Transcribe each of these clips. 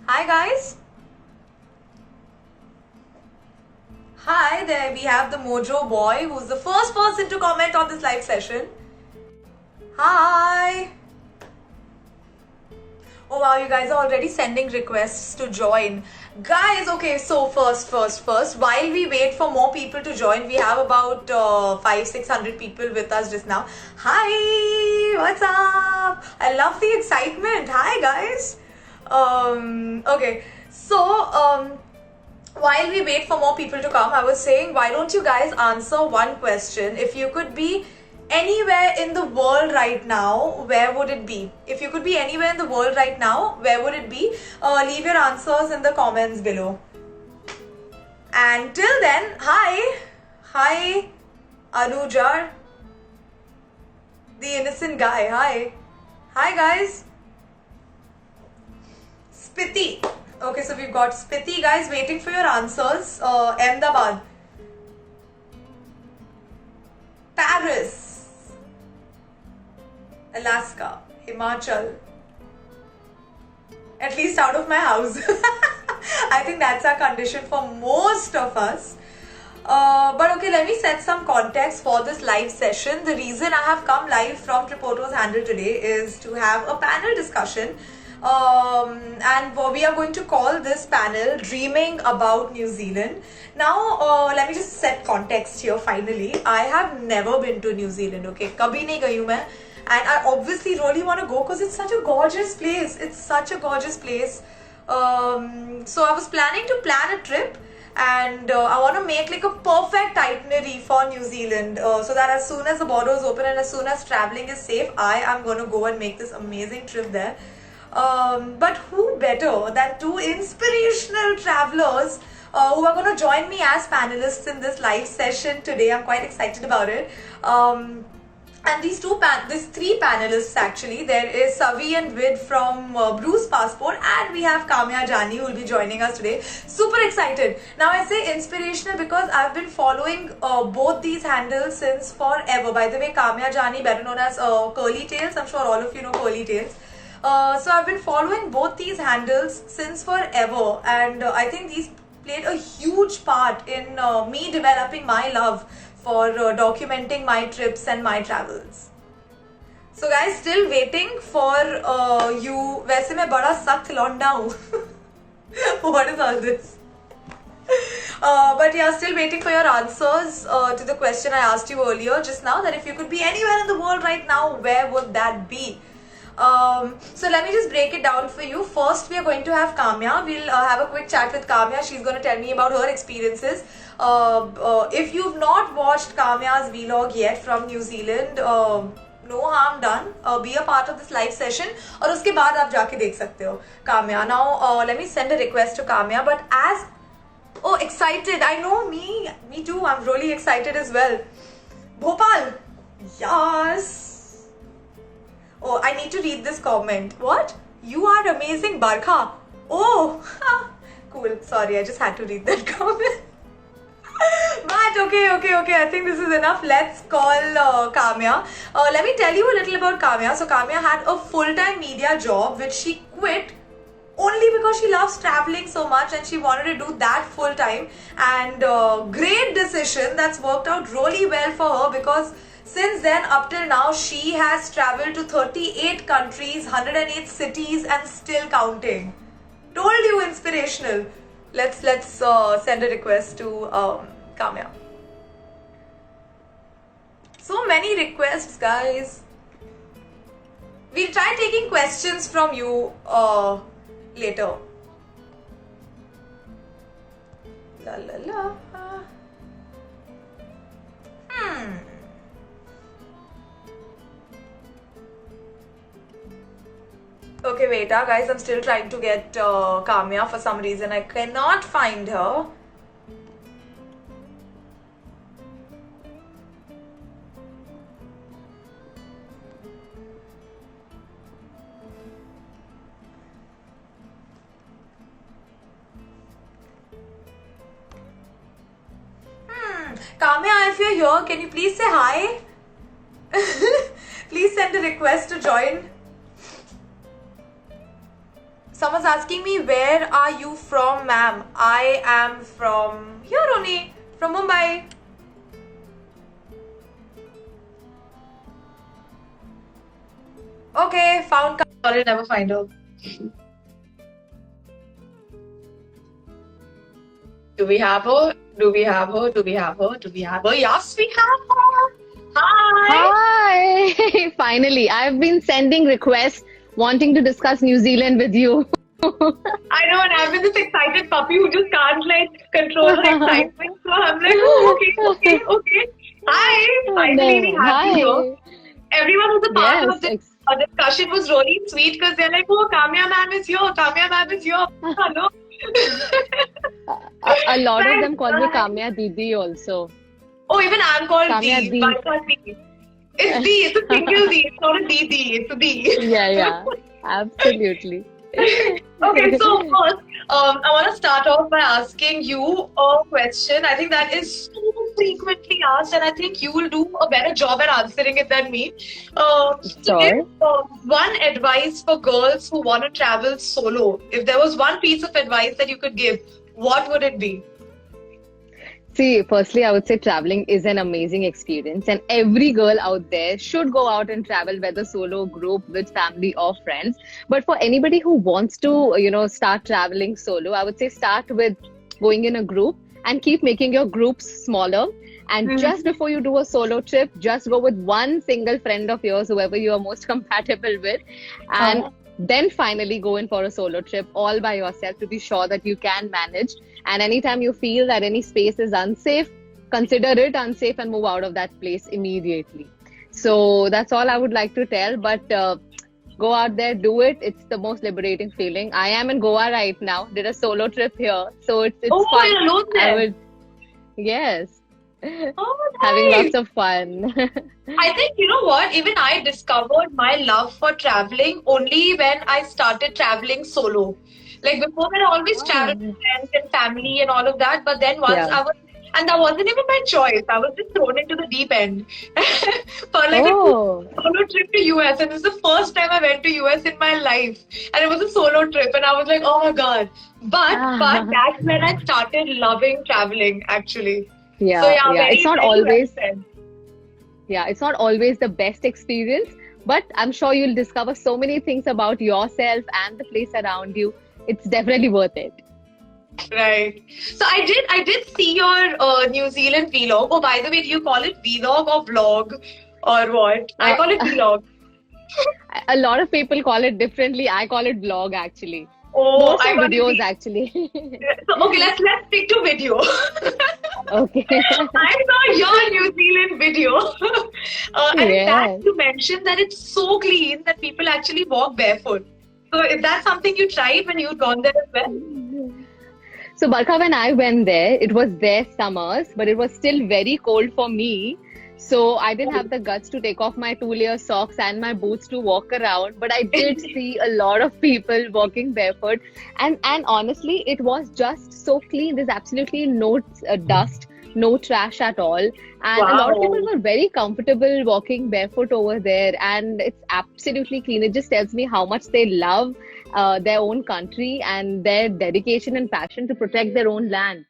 Hi guys. Hi there, we have the Mojo boy who's the first person to comment on this live session. Hi. Oh wow, you guys are already sending requests to join. Guys, okay, so first, while we wait for more people to join, we have about 500-600 people with us just now. Hi, what's up? I love the excitement. Hi guys. Okay, so while we wait for more people to come, I was saying, why don't you guys answer one question? If you could be anywhere in the world right now, where would it be? If you could be anywhere in the world right now, where would it be? Leave your answers in the comments below. And till then, hi Anujar, the innocent guy. Hi guys. Spiti. Okay, so we've got Spiti guys waiting for your answers. Ahmedabad, Paris, Alaska, Himachal. At least out of my house. I think that's our condition for most of us. But okay, let me set some context for this live session. The reason I have come live from Tripoto's handle today is to have a panel discussion. And we are going to call this panel Dreaming About New Zealand. Now, let me just set context here finally. I have never been to New Zealand, okay? Kabhi nahi gayi hu main. And I obviously really want to go because it's such a gorgeous place. It's such a gorgeous place. So I was planning to plan a trip. And I want to make like a perfect itinerary for New Zealand so that as soon as the borders open and as soon as traveling is safe, I am going to go and make this amazing trip there. But who better than two inspirational travelers who are going to join me as panelists in this live session today. I'm quite excited about it. And these three panelists actually, there is Savi and Vid from Bruce Passport, and we have Kamya Jani who will be joining us today. Super excited. Now I say inspirational because I've been following both these handles since forever. By the way, Kamya Jani, better known as Curly Tails. I'm sure all of you know Curly Tails. So I've been following both these handles since forever, and I think these played a huge part in me developing my love for documenting my trips and my travels. So guys, still waiting for you. वैसे मैं बड़ा सख्त लौंडा हूँ. What is all this? But yeah, still waiting for your answers to the question I asked you earlier just now, that if you could be anywhere in the world right now, where would that be? So let me just break it down for you. First, we are going to have Kamya. We'll have a quick chat with Kamya. She's going to tell me about her experiences. If you've not watched Kamya's vlog yet from New Zealand, no harm done. Be a part of this live session. और उसके बाद आप जाके देख सकते हो Kamya. Now, let me send a request to Kamya. But as excited! I know, me too. I'm really excited as well. Bhopal, yes. Oh, I need to read this comment. What? You are amazing, Barkha. Oh, cool. Sorry, I just had to read that comment. But okay. I think this is enough. Let's call Kamya. Let me tell you a little about Kamya. So Kamya had a full-time media job which she quit only because she loves traveling so much and she wanted to do that full-time. And great decision. That's worked out really well for her because since then, up till now, she has traveled to 38 countries, 108 cities, and still counting. Told you, inspirational. Let's send a request to Kamya. So many requests, guys. We'll try taking questions from you later. La la la. Okay, wait, guys, I'm still trying to get Kamya. For some reason, I cannot find her. Kamya, if you're here, can you please say hi? Please send a request to join. Someone's asking me, where are you from, ma'am? I am from here only, from Mumbai. Okay, found. Sorry, never find her. Do we have her? Do we have her? Do we have her? Do we have her? Yes, we have her. Hi. Hi! Finally, I've been sending requests wanting to discuss New Zealand with you. I know, and I've been this excited puppy who just can't like control her excitement. So I'm like, oh, okay. Hi, finally we have you here. Everyone who's a part Yes, of this discussion was really sweet because they're like, oh, Kamya ma'am is here. Kamya ma'am is here. Hello. a lot of Right, them call me right. Kamya Didi also. Oh, even I'm called Kamya D. Dee. Why not D? It's D. It's a single D. It's not a DD. It's a D. Yeah, absolutely. Okay, so first, I want to start off by asking you a question. I think that is so frequently asked, and I think you will do a better job at answering it than me. So Sure. give one advice for girls who want to travel solo. If there was one piece of advice that you could give, what would it be? See, firstly, I would say traveling is an amazing experience, and every girl out there should go out and travel, whether solo, group, with family, or friends. But for anybody who wants to, start traveling solo, I would say start with going in a group and keep making your groups smaller. And just before you do a solo trip, just go with one single friend of yours, whoever you are most compatible with, and then finally go in for a solo trip all by yourself to be sure that you can manage. And anytime you feel that any space is unsafe, consider it unsafe and move out of that place immediately. So that's all I would like to tell. But go out there, do it. It's the most liberating feeling. I am in Goa right now. Did a solo trip here, so it's Oh, fun. you're alone I there. would, yes, Oh, having nice. lots of fun. I think, you know what, even I discovered my love for traveling only when I started traveling solo. Like before that, I always traveled with friends and family and all of that. But then once Yeah. and that wasn't even my choice. I was just thrown into the deep end for like a Oh, solo trip to US. And this is the first time I went to US in my life. And it was a solo trip. And I was like, oh my God. But that's when I started loving traveling, actually. So yeah, yeah, yeah. very, It's not very well always, said. yeah, it's not always the best experience, but I'm sure you'll discover so many things about yourself and the place around you. It's definitely worth it. Right. So I did see your New Zealand vlog. Oh, by the way, do you call it vlog or vlog or what? I call it Uh, vlog. a lot of people call it differently. I call it vlog actually. Oh, More I so call it videos actually. So okay, let's stick to video. Okay. I saw your New Zealand video, and in that Yes. you mentioned that it's so clean that people actually walk barefoot. So is that something you tried when you'd gone there as well? So, Barkha, when I went there, it was their summers, but it was still very cold for me. So, I didn't have the guts to take off my 2 layer socks and my boots to walk around. But I did see a lot of people walking barefoot. And honestly, it was just so clean. There's absolutely no dust, no trash at all. And a lot of people Wow. were very comfortable walking barefoot over there. And it's absolutely clean. It just tells me how much they love their own country and their dedication and passion to protect their own land.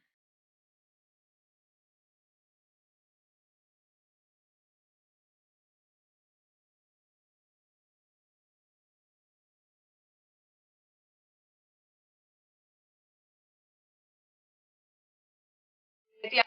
And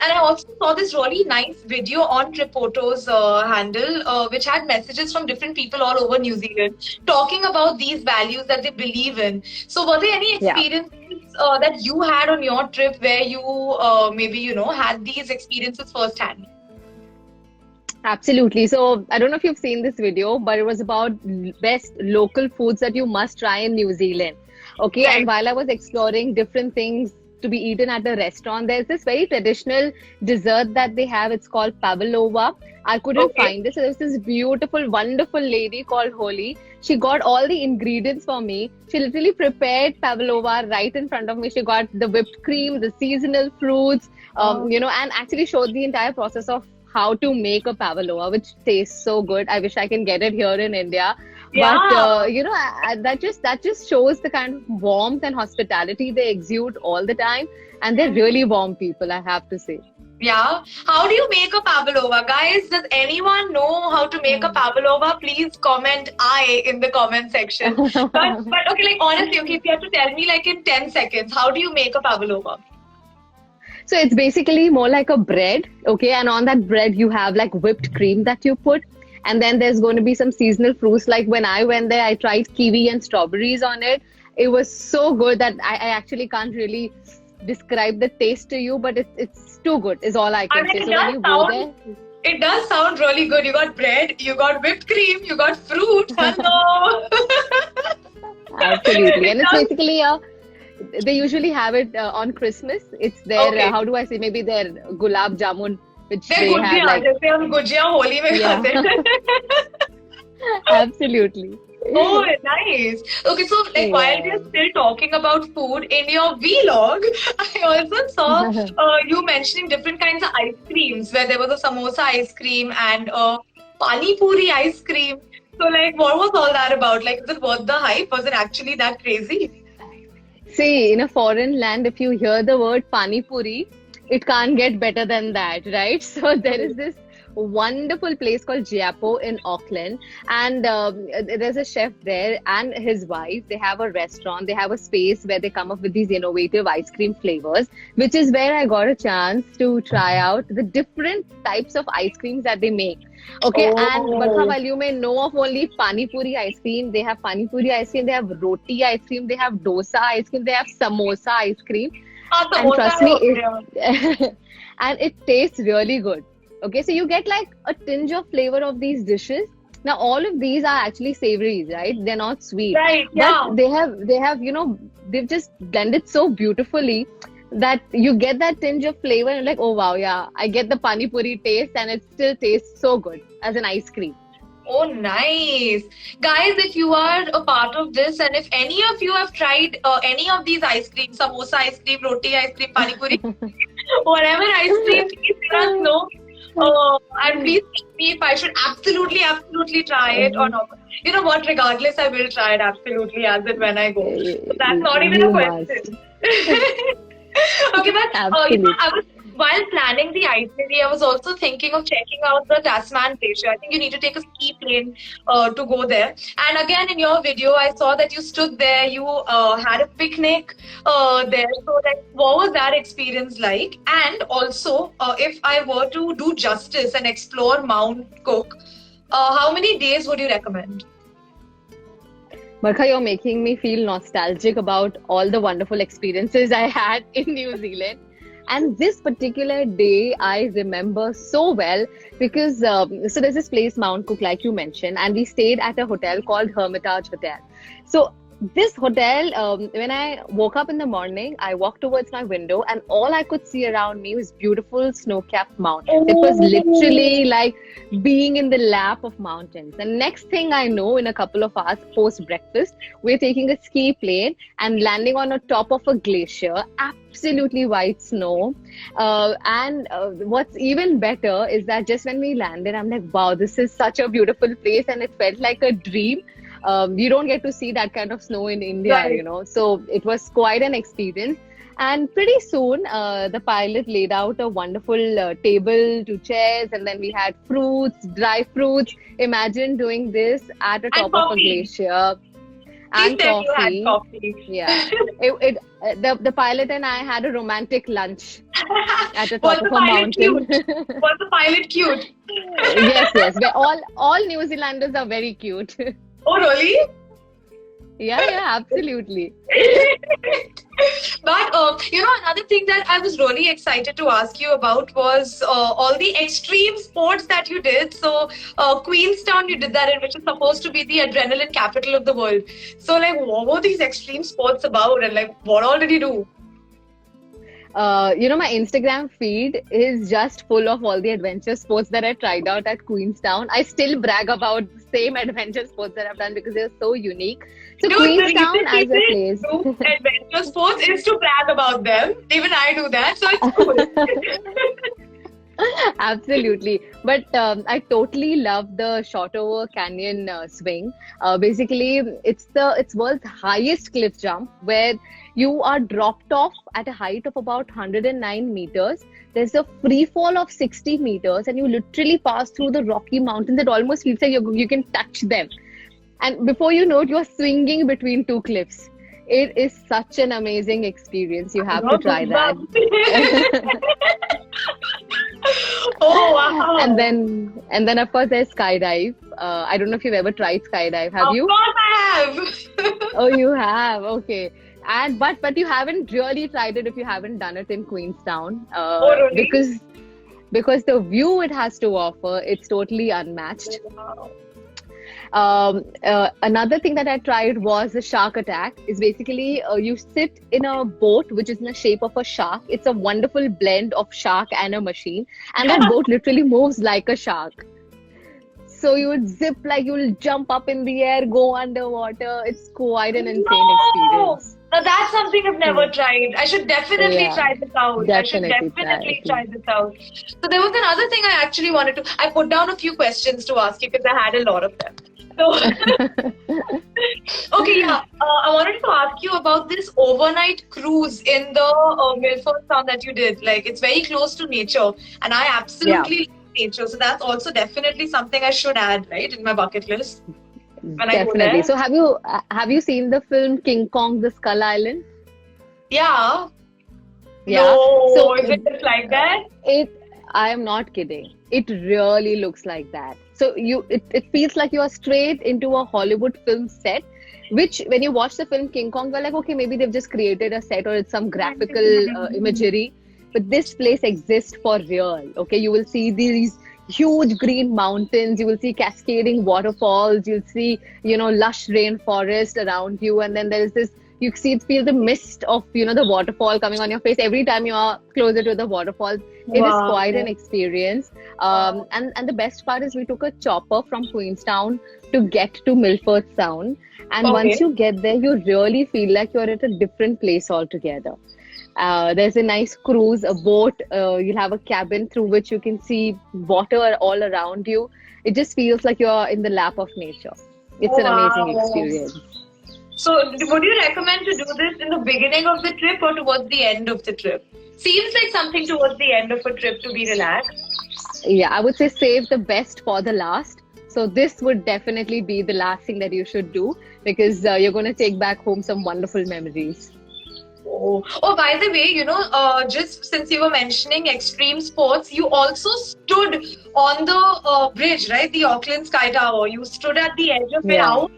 I also saw this really nice video on Tripoto's handle, which had messages from different people all over New Zealand talking about these values that they believe in. So, were there any Yeah. experiences that you had on your trip where you maybe, had these experiences firsthand? Absolutely. So I don't know if you've seen this video, but it was about best local foods that you must try in New Zealand. Okay. And Right. while I was exploring different things to be eaten at the restaurant, there's this very traditional dessert that they have. It's called pavlova. I couldn't Okay. find this. So there's this beautiful, wonderful lady called Holly. She got all the ingredients for me. She literally prepared pavlova right in front of me. She got the whipped cream, the seasonal fruits, Oh. and actually showed the entire process of how to make a pavlova, which tastes so good. I wish I can get it here in India. Yeah. But that just shows the kind of warmth and hospitality they exude all the time, and they're really warm people, I have to say. Yeah. How do you make a pavlova? Guys, does anyone know how to make a pavlova? Please comment I in the comment section. But okay, like honestly, okay, if you have to tell me like in 10 seconds, how do you make a pavlova? So it's basically more like a bread, okay? And on that bread, you have like whipped cream that you put. And then there's going to be some seasonal fruits. Like when I went there, I tried kiwi and strawberries on it. It was so good that I actually can't really describe the taste to you, but it's too good, is all I can say. So when you go there, it does sound really good. You got bread, you got whipped cream, you got fruit. Hello. absolutely. And it's basically they usually have it on Christmas. It's their, Okay. how do I say, maybe their gulab jamun, which They're they have gujia, like, जैसे हम गुजिया होली में Yeah. खाते हैं. absolutely. Oh, nice. Okay, so like Yeah. while we're still talking about food, in your vlog, I also saw you mentioning different kinds of ice creams, where there was a samosa ice cream and a pani puri ice cream. So like, what was all that about? Like, is it worth the hype? Was it actually that crazy? See, in a foreign land, if you hear the word pani puri, it can't get better than that, right? So there is this wonderful place called Giapo in Auckland, and there's a chef there and his wife. They have a restaurant, they have a space where they come up with these innovative ice cream flavors, which is where I got a chance to try out the different types of ice creams that they make. Okay, and Barkha, while you may know of only pani puri ice cream, they have pani puri ice cream, they have roti ice cream, they have dosa ice cream, they have samosa ice cream, and trust me, and it tastes really good. Okay, so you get like a tinge of flavor of these dishes. Now, all of these are actually savories, right? They're not sweet. Right, yeah. But they have, they've just blended so beautifully that you get that tinge of flavor and like, oh wow, yeah, I get the pani puri taste and it still tastes so good as an ice cream. Oh, nice. Guys, if you are a part of this and if any of you have tried any of these ice creams, samosa ice cream, roti ice cream, pani puri, whatever ice cream, please let us know. And please tell me if I should absolutely try it or not. You know what? Regardless, I will try it absolutely as and when I go. So that's not even a You question. Okay, but Absolutely. while planning the itinerary, I was also thinking of checking out the Tasman Glacier. I think you need to take a ski plane to go there. And again, in your video, I saw that you stood there, you had a picnic there. So, like, what was that experience like? And also, if I were to do justice and explore Mount Cook, how many days would you recommend? Barkha, you're making me feel nostalgic about all the wonderful experiences I had in New Zealand. And this particular day I remember so well because so there's this place, Mount Cook, like you mentioned, and we stayed at a hotel called Hermitage Hotel. So this hotel, when I woke up in the morning, I walked towards my window and all I could see around me was beautiful snow-capped mountains. It was literally like being in the lap of mountains. And next thing I know, in a couple of hours post-breakfast, we're taking a ski plane and landing on the top of a glacier, absolutely white snow. And what's even better is that just when we landed, I'm like, wow, this is such a beautiful place and it felt like a dream. You don't get to see that kind of snow in India, Right. So it was quite an experience. And pretty soon, the pilot laid out a wonderful table, 2 chairs, and then we had fruits, dry fruits. Imagine doing this at the And top of a coffee. glacier. Please And tell you had coffee. coffee. Yeah. The pilot and I had a romantic lunch at the Was top the of a pilot mountain. cute? Was the pilot cute? Yes. All New Zealanders are very cute. Oh, really? Yeah, absolutely. But another thing that I was really excited to ask you about was all the extreme sports that you did. So Queenstown, you did that in, which is supposed to be the adrenaline capital of the world. So like, what were these extreme sports about, and like, what all did you do? My Instagram feed is just full of all the adventure sports that I tried out at Queenstown. I still brag about the same adventure sports that I've done because they're so unique. So Dude, Queenstown the as a reason place. people do adventure sports is to brag about them. Even I do that, so it's cool. Absolutely. But I totally love the Shotover Canyon swing. Basically, it's world's highest cliff jump where you are dropped off at a height of about 109 meters. There's a free fall of 60 meters, and you literally pass through the Rocky Mountains. It almost feels like you can touch them. And before you know it, you're swinging between two cliffs. It is such an amazing experience. You have to try that. Oh wow! And then of course there's skydive. I don't know if you've ever tried skydive. Have you? Of course I have. Oh, you have. Okay. And but you haven't really tried it if you haven't done it in Queenstown. Oh, really? Because the view it has to offer, it's totally unmatched. Wow. Another thing that I tried was the shark attack. Is basically you sit in a boat which is in the shape of a shark. It's a wonderful blend of shark and a machine, and that boat literally moves like a shark. So you would zip, like you will jump up in the air, go underwater. It's quite an insane experience. Now that's something I've never tried. I should definitely try this out. Definitely Try this out. So there was another thing I actually wanted to. I put down a few questions to ask you because I had a lot of them. So, okay, yeah. I wanted to ask you about this overnight cruise in the Milford Sound that you did. Like, it's very close to nature, and I absolutely love nature. So that's also definitely something I should add, right, in my bucket list when I go Definitely. there. So have you seen the film King Kong: The Skull Island? Yeah. Yeah. No, So is it just like that? I am not kidding. It really looks like that. So it feels like you are straight into a Hollywood film set, which when you watch the film King Kong, you're like, okay, maybe they've just created a set or it's some graphical imagery. But this place exists for real. Okay, you will see these huge green mountains, you will see cascading waterfalls, you'll see, lush rainforest around you, and then there's this, feel the mist of, the waterfall coming on your face every time you are closer to the waterfall. It is quite an experience. And the best part is we took a chopper from Queenstown to get to Milford Sound. And once you get there, you really feel like you're at a different place altogether. There's a nice cruise, a boat. You'll have a cabin through which you can see water all around you. It just feels like you're in the lap of nature. It's an amazing experience. So, would you recommend to do this in the beginning of the trip or towards the end of the trip? Seems like something towards the end of a trip to be relaxed. Yeah, I would say save the best for the last. So this would definitely be the last thing that you should do because you're going to take back home some wonderful memories. Oh, by the way, just since you were mentioning extreme sports, you also stood on the bridge, right? The Auckland Sky Tower. You stood at the edge of it. How?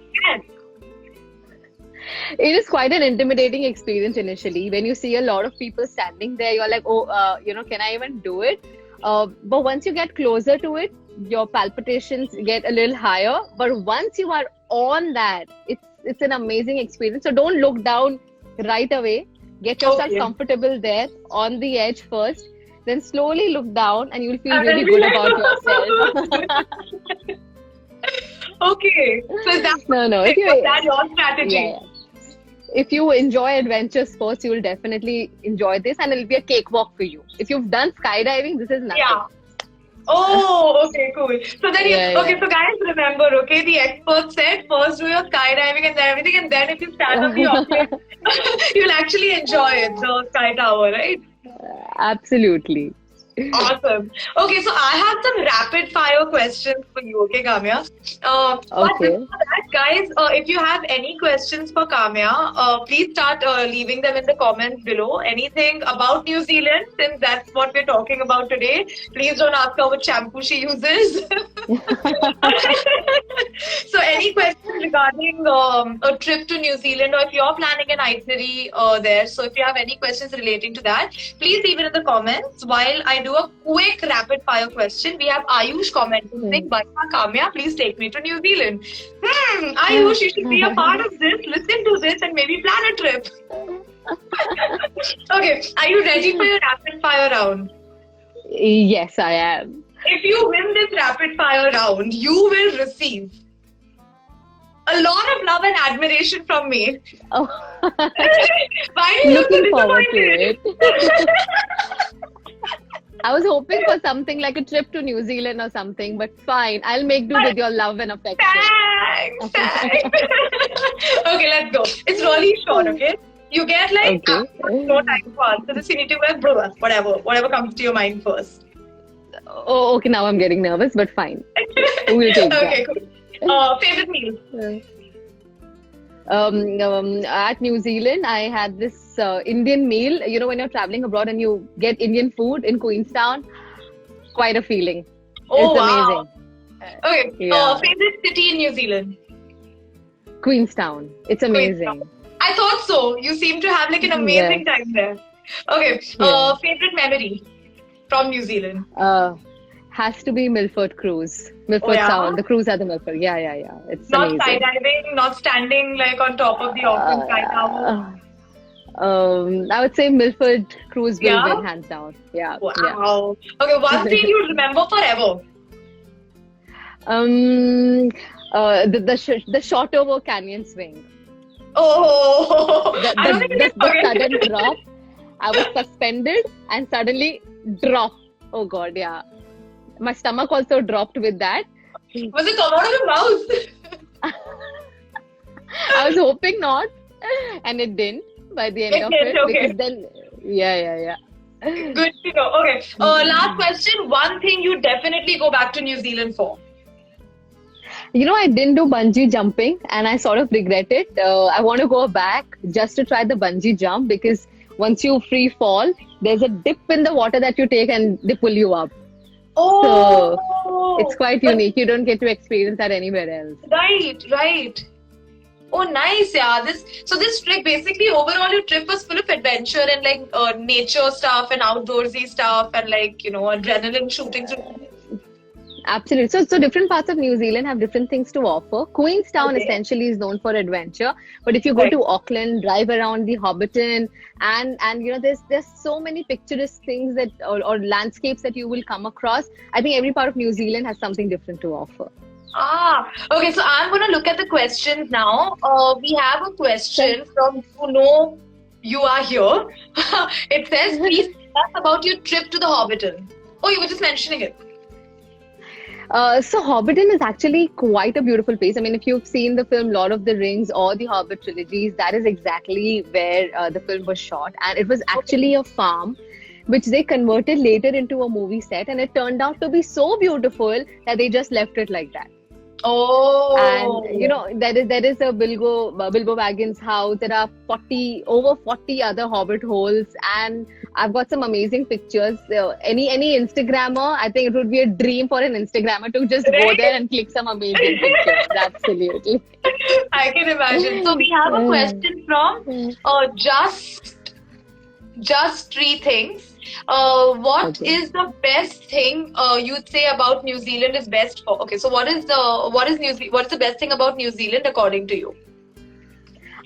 It is quite an intimidating experience initially. When you see a lot of people standing there, you're like, can I even do it? But once you get closer to it, your palpitations get a little higher. But once you are on that, it's an amazing experience. So don't look down right away. Get yourself comfortable there on the edge first. Then slowly look down and you'll feel really good about yourself. Okay. So that's If your strategy. Yeah. If you enjoy adventure sports, you will definitely enjoy this and it'll be a cakewalk for you. If you've done skydiving, this is nothing. Yeah. Oh, okay, cool. So then so guys, remember, the expert said first do your skydiving and then everything, and then if you stand on the Auckland, you'll actually enjoy it, the Sky Tower, right? Absolutely. Awesome. Okay, so I have some rapid fire questions for you, okay, Kamya? But before that, guys, if you have any questions for Kamya, please start leaving them in the comments below. Anything about New Zealand, since that's what we're talking about today. Please don't ask her what shampoo she uses. So any questions regarding a trip to New Zealand, or if you're planning an itinerary there, so if you have any questions relating to that, please leave it in the comments while I do a quick rapid fire question. We have Ayush commenting saying, "Bye, Kamya, please take me to New Zealand." Ayush, you should be a part of this. Listen to this and maybe plan a trip. Okay, are you ready for your rapid fire round? Yes, I am. If you win this rapid fire round, you will receive a lot of love and admiration from me. Oh. Why do you Looking forward to it. I was hoping for something like a trip to New Zealand or something, but fine. I'll make do with your love and affection. Thanks. Okay, let's go. It's really short, okay? You get like no time to answer this. You need to be like, bro, whatever comes to your mind first. Oh, okay. Now I'm getting nervous, but fine. We'll take that. Okay, cool. Favorite meal? At New Zealand, I had this Indian meal. You know, when you're traveling abroad and you get Indian food in Queenstown, quite a feeling. Oh, It's wow. amazing. Okay. Yeah. Favorite city in New Zealand? Queenstown. It's amazing. Queenstown. I thought so. You seem to have like an amazing time there. Okay. Yeah. Favorite memory from New Zealand? Has to be Milford Cruise. Milford yeah? Sound. The cruise at the Milford. Yeah. It's Not amazing. skydiving, not standing like on top of the Auckland Sky Tower. I would say Milford Cruise will Yeah? win hands down. Yeah. Wow. Yeah. Okay, one thing you remember forever. The Shotover Canyon swing. Oh, The, I don't think the, we the, the forget sudden it. drop. I was suspended and suddenly drop. Oh God, yeah. My stomach also dropped with that. Was it come out of your mouth? I was hoping not, and it didn't by the end It of did, it, okay. because then, yeah. Good to know. Okay, last question. One thing you definitely go back to New Zealand for. You know, I didn't do bungee jumping and I sort of regret it. I want to go back just to try the bungee jump, because once you free fall, there's a dip in the water that you take and they pull you up. Oh, It's quite unique. You don't get to experience that anywhere else. Right. Oh, nice, yeah. This trip, basically, overall, your trip was full of adventure and like nature stuff and outdoorsy stuff and like, adrenaline shooting. Absolutely. So different parts of New Zealand have different things to offer. Queenstown essentially is known for adventure, but if you go to Auckland, drive around the Hobbiton, and there's so many picturesque things that or landscapes that you will come across. I think every part of New Zealand has something different to offer. Okay. So I'm gonna look at the questions now. We have a question from you are here. It says, please tell us about your trip to the Hobbiton. Oh, you were just mentioning it. So Hobbiton is actually quite a beautiful place. I mean, if you've seen the film Lord of the Rings or the Hobbit trilogies, that is exactly where the film was shot. And it was actually a farm which they converted later into a movie set. And it turned out to be so beautiful that they just left it like that. Oh. And there is a Bilbo Baggins house. There are over 40 other Hobbit holes, and I've got some amazing pictures. Any Instagrammer, I think it would be a dream for an Instagrammer to just go there and click some amazing pictures. Absolutely. I can imagine. So we have a question from just three things. What is the best thing you'd say about New Zealand is best for? Okay, so what is the best thing about New Zealand according to you?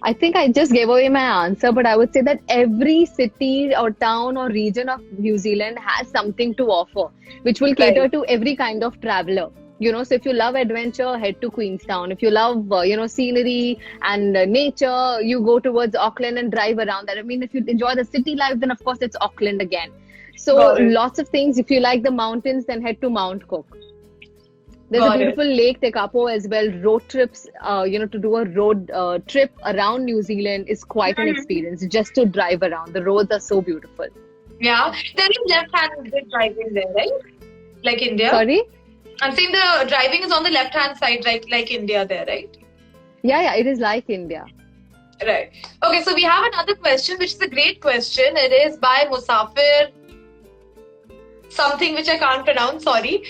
I think I just gave away my answer, but I would say that every city or town or region of New Zealand has something to offer, which will cater to every kind of traveler. So if you love adventure, head to Queenstown. If you love, scenery and nature, you go towards Auckland and drive around that. I mean, if you enjoy the city life, then of course it's Auckland again. So lots of things. If you like the mountains, then head to Mount Cook. There's a beautiful Lake Tekapo as well. Road trips, to do a road trip around New Zealand is quite an experience just to drive around. The roads are so beautiful. Yeah. There is left-handed driving there, right? Like India? Sorry? I'm saying the driving is on the left-hand side, right? Like India there, right? Yeah, it is like India. Right. Okay, so we have another question, which is a great question. It is by Musafir, something which I can't pronounce, sorry.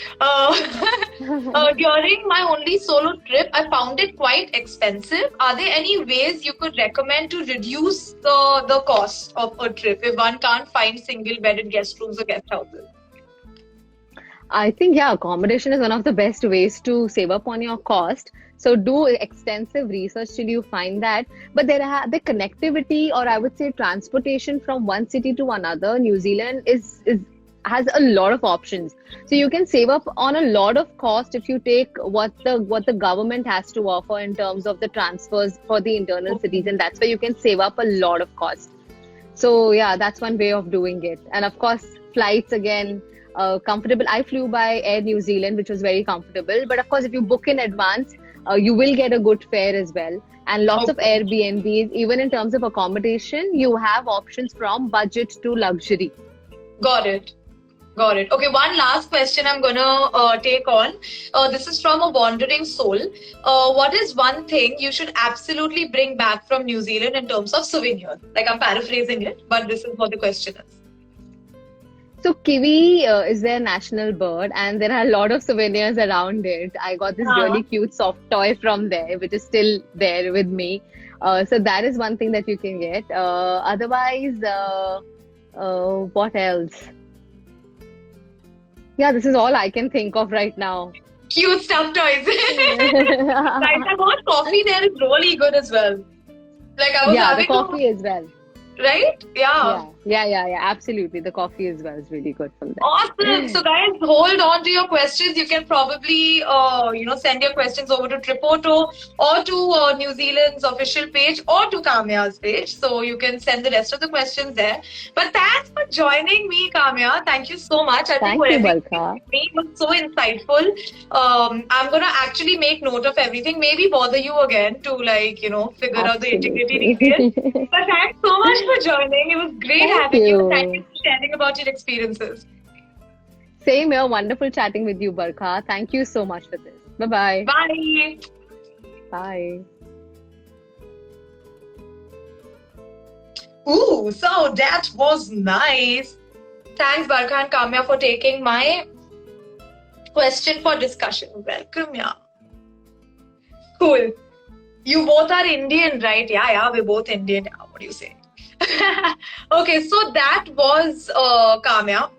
During my only solo trip, I found it quite expensive. Are there any ways you could recommend to reduce the cost of a trip if one can't find single-bedded guest rooms or guest houses? I think, accommodation is one of the best ways to save up on your cost. So do extensive research till you find that. But the connectivity, or I would say transportation from one city to another, New Zealand has a lot of options. So you can save up on a lot of cost if you take what the government has to offer in terms of the transfers for the internal cities, and that's where you can save up a lot of cost. So that's one way of doing it. And of course, flights again. comfortable. I flew by Air New Zealand, which was very comfortable. But of course, if you book in advance, you will get a good fare as well. And lots of Okay. Airbnbs, even in terms of accommodation, you have options from budget to luxury. Got it. Got it. Okay, one last question I'm gonna take on. This is from a wandering soul. What is one thing you should absolutely bring back from New Zealand in terms of souvenirs? Like I'm paraphrasing it, but this is what the question is. So kiwi is their national bird, and there are a lot of souvenirs around it. I got this Uh, really cute soft toy from there, which is still there with me. So that is one thing that you can get. Otherwise, what else? Yeah, this is all I can think of right now. Cute stuffed toys. Right, I heard coffee there is really good as well. Like I was Yeah, the having coffee as well. right? Yeah. Yeah. Absolutely. The coffee as well is really good from Awesome. there. So, guys, hold on to your questions. You can probably, send your questions over to Tripoto or to New Zealand's official page or to Kamya's page. So you can send the rest of the questions there. But thanks for joining me, Kamya. Thank you so much. I think Thank you, whatever you Balka. gave me was so insightful. I'm gonna actually make note of everything. Maybe bother you again to figure out the integrity details. Absolutely. But thanks so much for joining. It was great Thank having you. Thank you you. for sharing about your experiences. Same here. Wonderful chatting with you, Balka. Thank you so much for this. Bye-bye. Bye. Bye. Ooh, so that was nice. Thanks, Barkha and Kamya, for taking my question for discussion. Welcome, yeah. Cool. You both are Indian, right? Yeah, we're both Indian. Yeah, what do you say? Okay, so that was Kamya.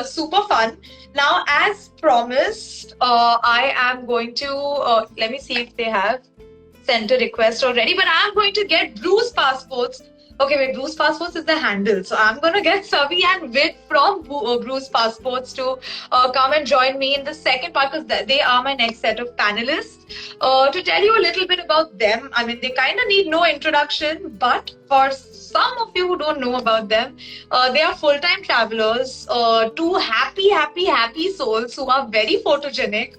Super fun. Now, as promised, I am going to let me see if they have sent a request already, but I'm going to get Bruce passports. Okay, wait, Bruce Passports is the handle. So I'm going to get Savi and Vid from Bruce Passports to come and join me in the second part because they are my next set of panelists. To tell you a little bit about them, I mean, they kind of need no introduction, but for some of you who don't know about them, they are full-time travelers, two happy souls who are very photogenic,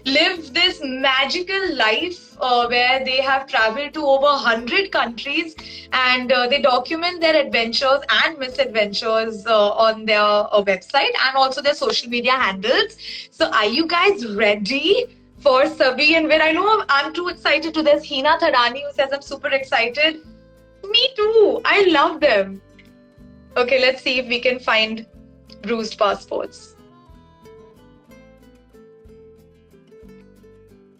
live this magical life where they have traveled to over 100 countries and they document their adventures and misadventures on their website and also their social media handles. So are you guys ready for Sabi and Vir? I know I'm too excited to this. Hina Thadani who says I'm super excited. Me too. I love them. Okay, let's see if we can find Bruised Passports.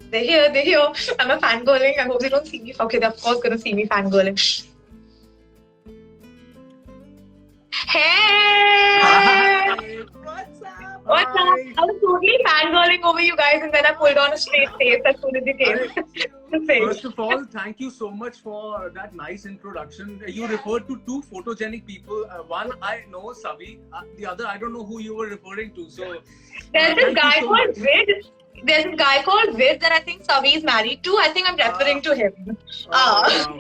They're here. I'm a fangirling. I hope they don't see me. Okay, they're of course gonna see me fangirling. Hey! Hi. What's up? What's up? Hi. I was totally fangirling over you guys and then I pulled on a straight face as soon as you came to say. First of all, thank you so much for that nice introduction. You referred to two photogenic people. One I know, Savi. The other I don't know who you were referring to. So There's this thank you guy so called much. Vid. There's this guy called Vid that I think Savi is married to. I think I'm referring to him. Wow.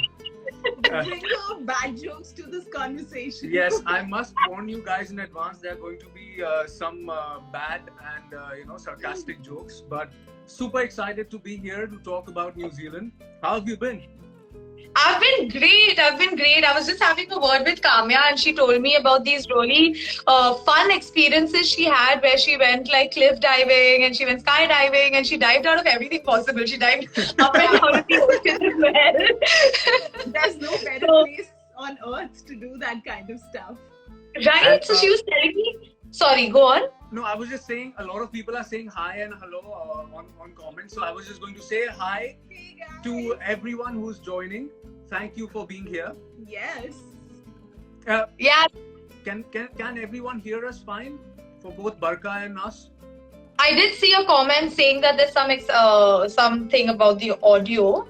Bring your bad jokes to this conversation. Yes, I must warn you guys in advance. There are going to be some bad and sarcastic jokes. But super excited to be here to talk about New Zealand. How have you been? I've been great. I was just having a word with Kamya and she told me about these really fun experiences she had where she went like cliff diving and she went skydiving and she dived out of everything possible. She dived up and down in the ocean as well. There's no better So- place on earth to do that kind of stuff. Right? So she was telling me, sorry, go on. No, I was just saying a lot of people are saying hi and hello on comments. So I was just going to say hi Hey guys. to everyone who's joining. Thank you for being here. Yes. Yeah, Can everyone hear us fine for both Barka and us? I did see a comment saying that there's something about the audio.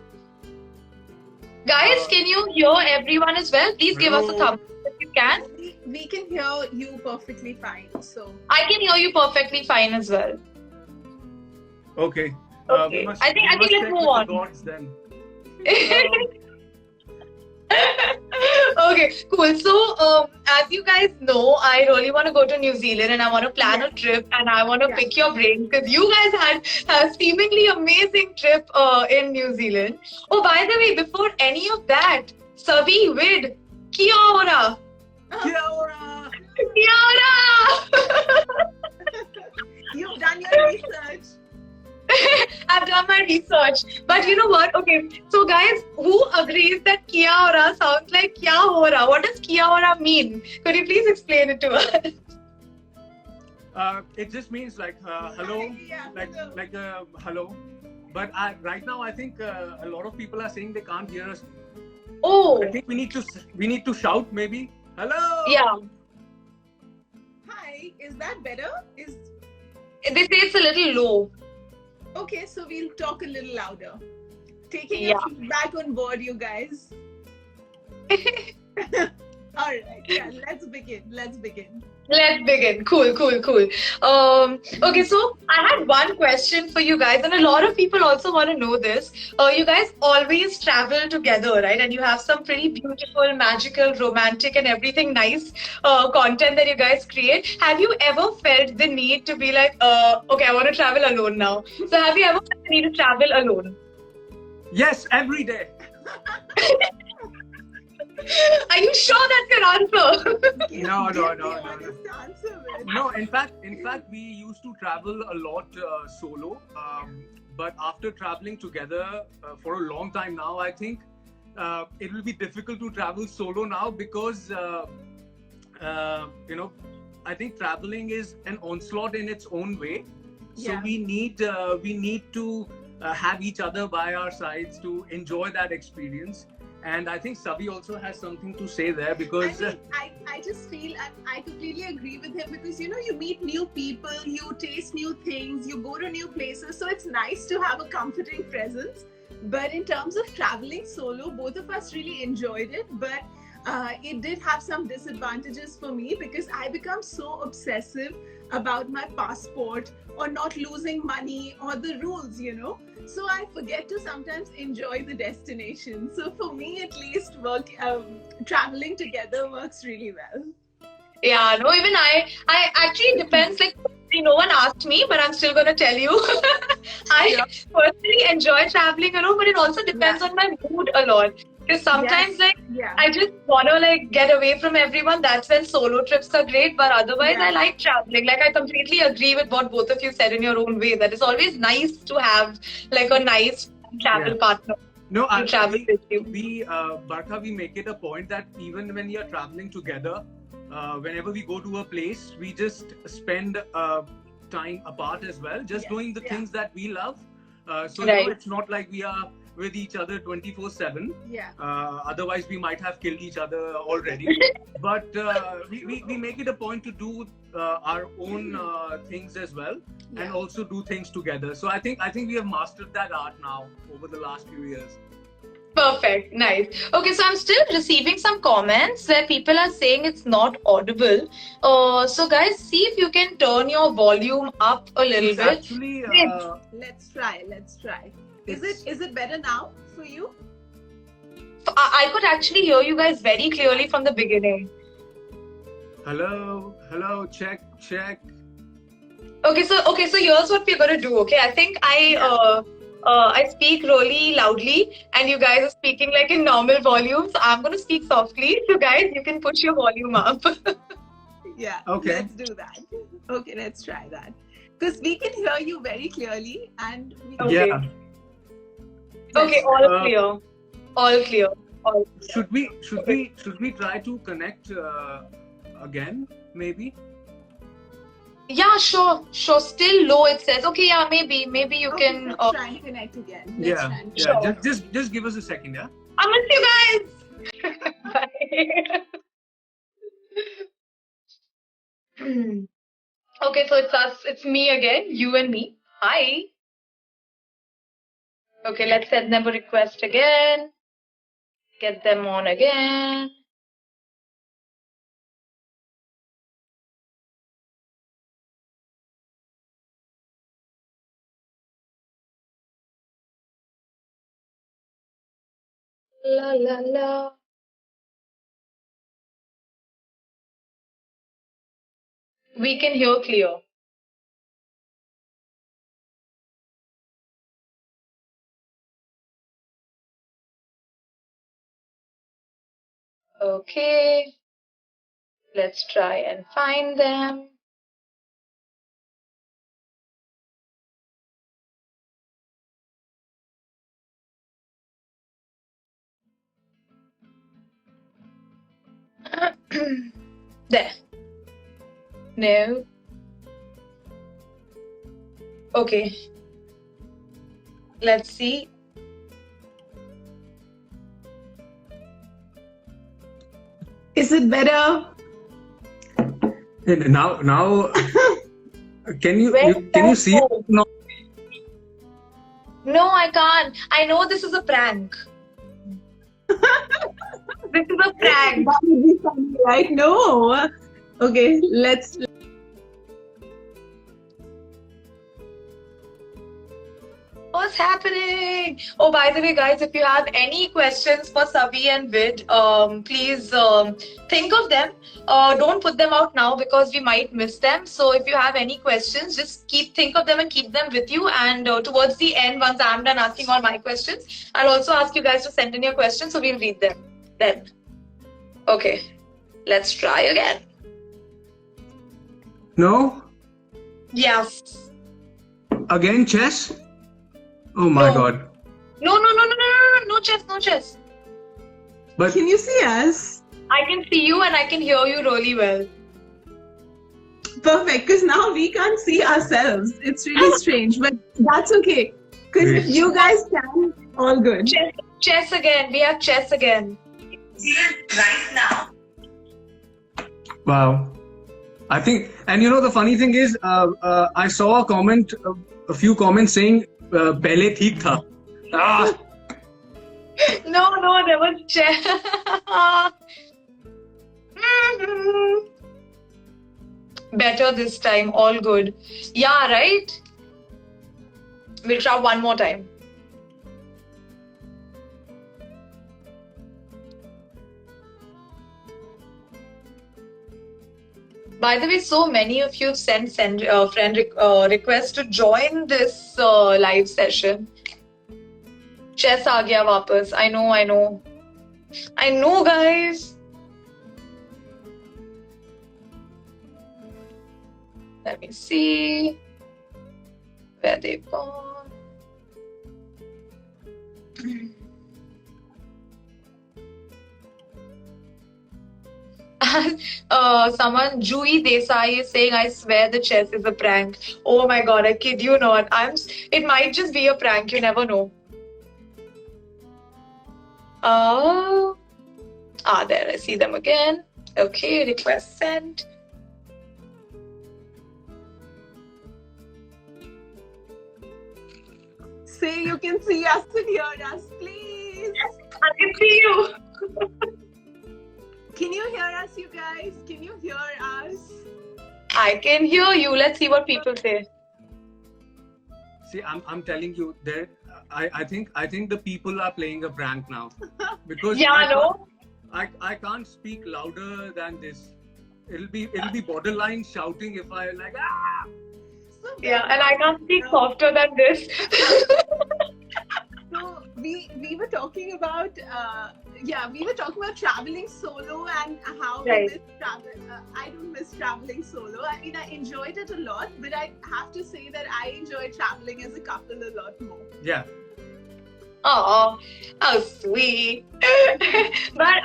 Guys, can you hear everyone as well? Please give us a Hello. thumbs up if you can. We can hear you perfectly fine. So I can hear you perfectly fine as well. Okay. Okay. I think let's move on. The gods then. Okay, Okay, cool. So, as you guys know, I really want to go to New Zealand and I want to plan a trip and I want to Yeah. pick your brain because you guys had a seemingly amazing trip in New Zealand. Oh, by the way, before any of that, Savi, Vid, Kia ora! Kia ora! Kia ora! You've done your research. I've done my research. But you know what? Okay, so guys, who agrees that Kia ora sounds like Kya ho raha? What does Kia ora mean? Could you please explain it to us? It just means like hello, Yeah, like hello. like hello. But right now, I think a lot of people are saying they can't hear us. Oh, I think we need to shout maybe. Hello. yeah. Hi, is that better? Is They say it's a little low. okay, so we'll talk a little louder. Taking Yeah. your feedback on board, you guys. All right, yeah, let's begin. Let's begin. Let's begin. Cool, cool, cool. Okay, so I had one question for you guys, and a lot of people also want to know this. You guys always travel together, right? And you have some pretty beautiful, magical, romantic, and everything nice content that you guys create. Have you ever felt the need to be like, okay, I want to travel alone now? So, have you ever felt the need to travel alone? Yes, every day. Are you sure that's your answer? Give- No, give no, me no, an no, no. honest answer, man. No, in fact, we used to travel a lot solo. But after traveling together for a long time now, I think it will be difficult to travel solo now because you know, I think traveling is an onslaught in its own way. So Yeah. we need to have each other by our sides to enjoy that experience. And I think Savi also has something to say there because I mean, I just feel, and I completely agree with him because you know, you meet new people, you taste new things, you go to new places. So it's nice to have a comforting presence. But in terms of traveling solo, both of us really enjoyed it. But it did have some disadvantages for me because I become so obsessive about my passport or not losing money or the rules, you know. So I forget to sometimes enjoy the destination. So for me, at least, traveling together works really well. Yeah, no, even I actually depends. Like, no one asked me, but I'm still gonna tell you. I Yeah. personally enjoy traveling alone, but it also depends on my mood a lot. Because sometimes, Yes. like, Yeah. I just wanna like get away from everyone. That's when solo trips are great. But otherwise, Yeah. I like traveling. Like, I completely agree with what both of you said in your own way. That it's always nice to have like a nice travel Yeah. partner no, to travel with you. Barkha, we make it a point that even when we are traveling together, whenever we go to a place, we just spend time apart as well, just Yes, doing the yeah. things that we love. So Right. it's not like we are with each other 24/7. Yeah. Otherwise, we might have killed each other already. But we make it a point to do our own things as well, and Yeah. also do things together. So I think we have mastered that art now over the last few years. Perfect. Nice. Okay, so I'm still receiving some comments where people are saying it's not audible. So guys, see if you can turn your volume up a little It's bit. actually Let's try. Let's try. It's- Is it better now for you? I could actually hear you guys very clearly from the beginning. hello, check. Okay, so here's what we're gonna do. Okay, I think I speak really loudly, and you guys are speaking like in normal volume. So I'm gonna speak softly. So guys, you can push your volume up. Yeah. Okay. Let's do that. Okay, let's try that. Because we can hear you very clearly, and we can Okay. Yeah. Okay, all clear. All clear. All clear. Should we try to connect again? Maybe. Yeah, sure. Still low, it says. Okay, yeah, maybe you Okay, can. let's try and connect again. Let's Yeah. try and Yeah. Sure. Just give us a second. Yeah. I miss you guys. Bye. Okay, so it's us. It's me again. You and me. Hi. Okay, let's send them a request again. Get them on again. La la la. We can hear clear. Okay, let's try and find them. There. No. Okay. Let's see. Is it better? And now, can you Where's can you that see it? phone? No. No, I can't. I know this is a prank. This is a prank. That would be funny, right? No. Okay, let's. What's happening? Oh, by the way, guys, if you have any questions for Savi and Vid, please think of them. Don't put them out now because we might miss them. So if you have any questions, just think of them and keep them with you. And towards the end, once I'm done asking all my questions, I'll also ask you guys to send in your questions, so we'll read them then. Okay, let's try again. No? Yes. Again, chess? Oh my No. God. No chess, no chess. But Can you see us? I can see you and I can hear you really well. Perfect, because now we can't see ourselves. It's really strange, but that's okay. Because if you guys can, all good. Chess again. We have chess again. Right now. wow. I think, and you know, the funny thing is, I saw a comment, a few comments saying, "Pehle theek tha." Ah, No, there was chess. Better this time. All good. Yeah, right? We'll try one more time. By the way, so many of you have sent friend requests to join this live session. Chess aa gaya wapas. I know, guys. Let me see where they've gone. Someone, Jui Desai, is saying, "I swear the chess is a prank." Oh my God, I kid you not. It might just be a prank. You never know. There, I see them again. Okay, request sent. Say you can see us and hear us, please. I can see you. Can you hear us, you guys? Can you hear us? I can hear you. Let's see what people say. see, I'm telling you, there. I think the people are playing a prank now, because Yeah, no. I can't speak louder than this. It'll be borderline shouting if I like ah. So Yeah, and I can't speak softer than this. So we were talking about traveling solo and how Right. we miss travel. I don't miss traveling solo. I mean, I enjoyed it a lot, but I have to say that I enjoy traveling as a couple a lot more. Yeah. Oh, how sweet. But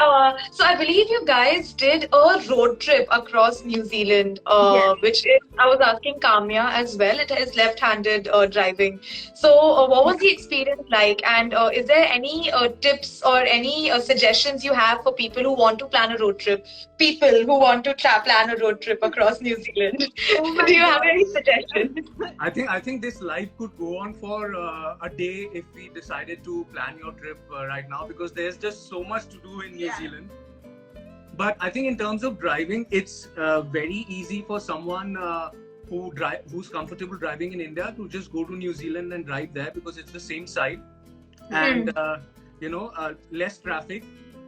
so I believe you guys did a road trip across New Zealand, Yes. which is, I was asking Kamya as well. It is left-handed driving. So what was the experience like? And is there any tips or any suggestions you have for people who want to plan a road trip? People who want to plan a road trip across New Zealand. Oh my Do you have God. any suggestions? I think this live could go on for a day if we decided to plan your trip right now, because there's just so much to do in New Yeah. Zealand. But I think in terms of driving, it's very easy for someone who's comfortable driving in India to just go to New Zealand and drive there, because it's the same side, and less traffic,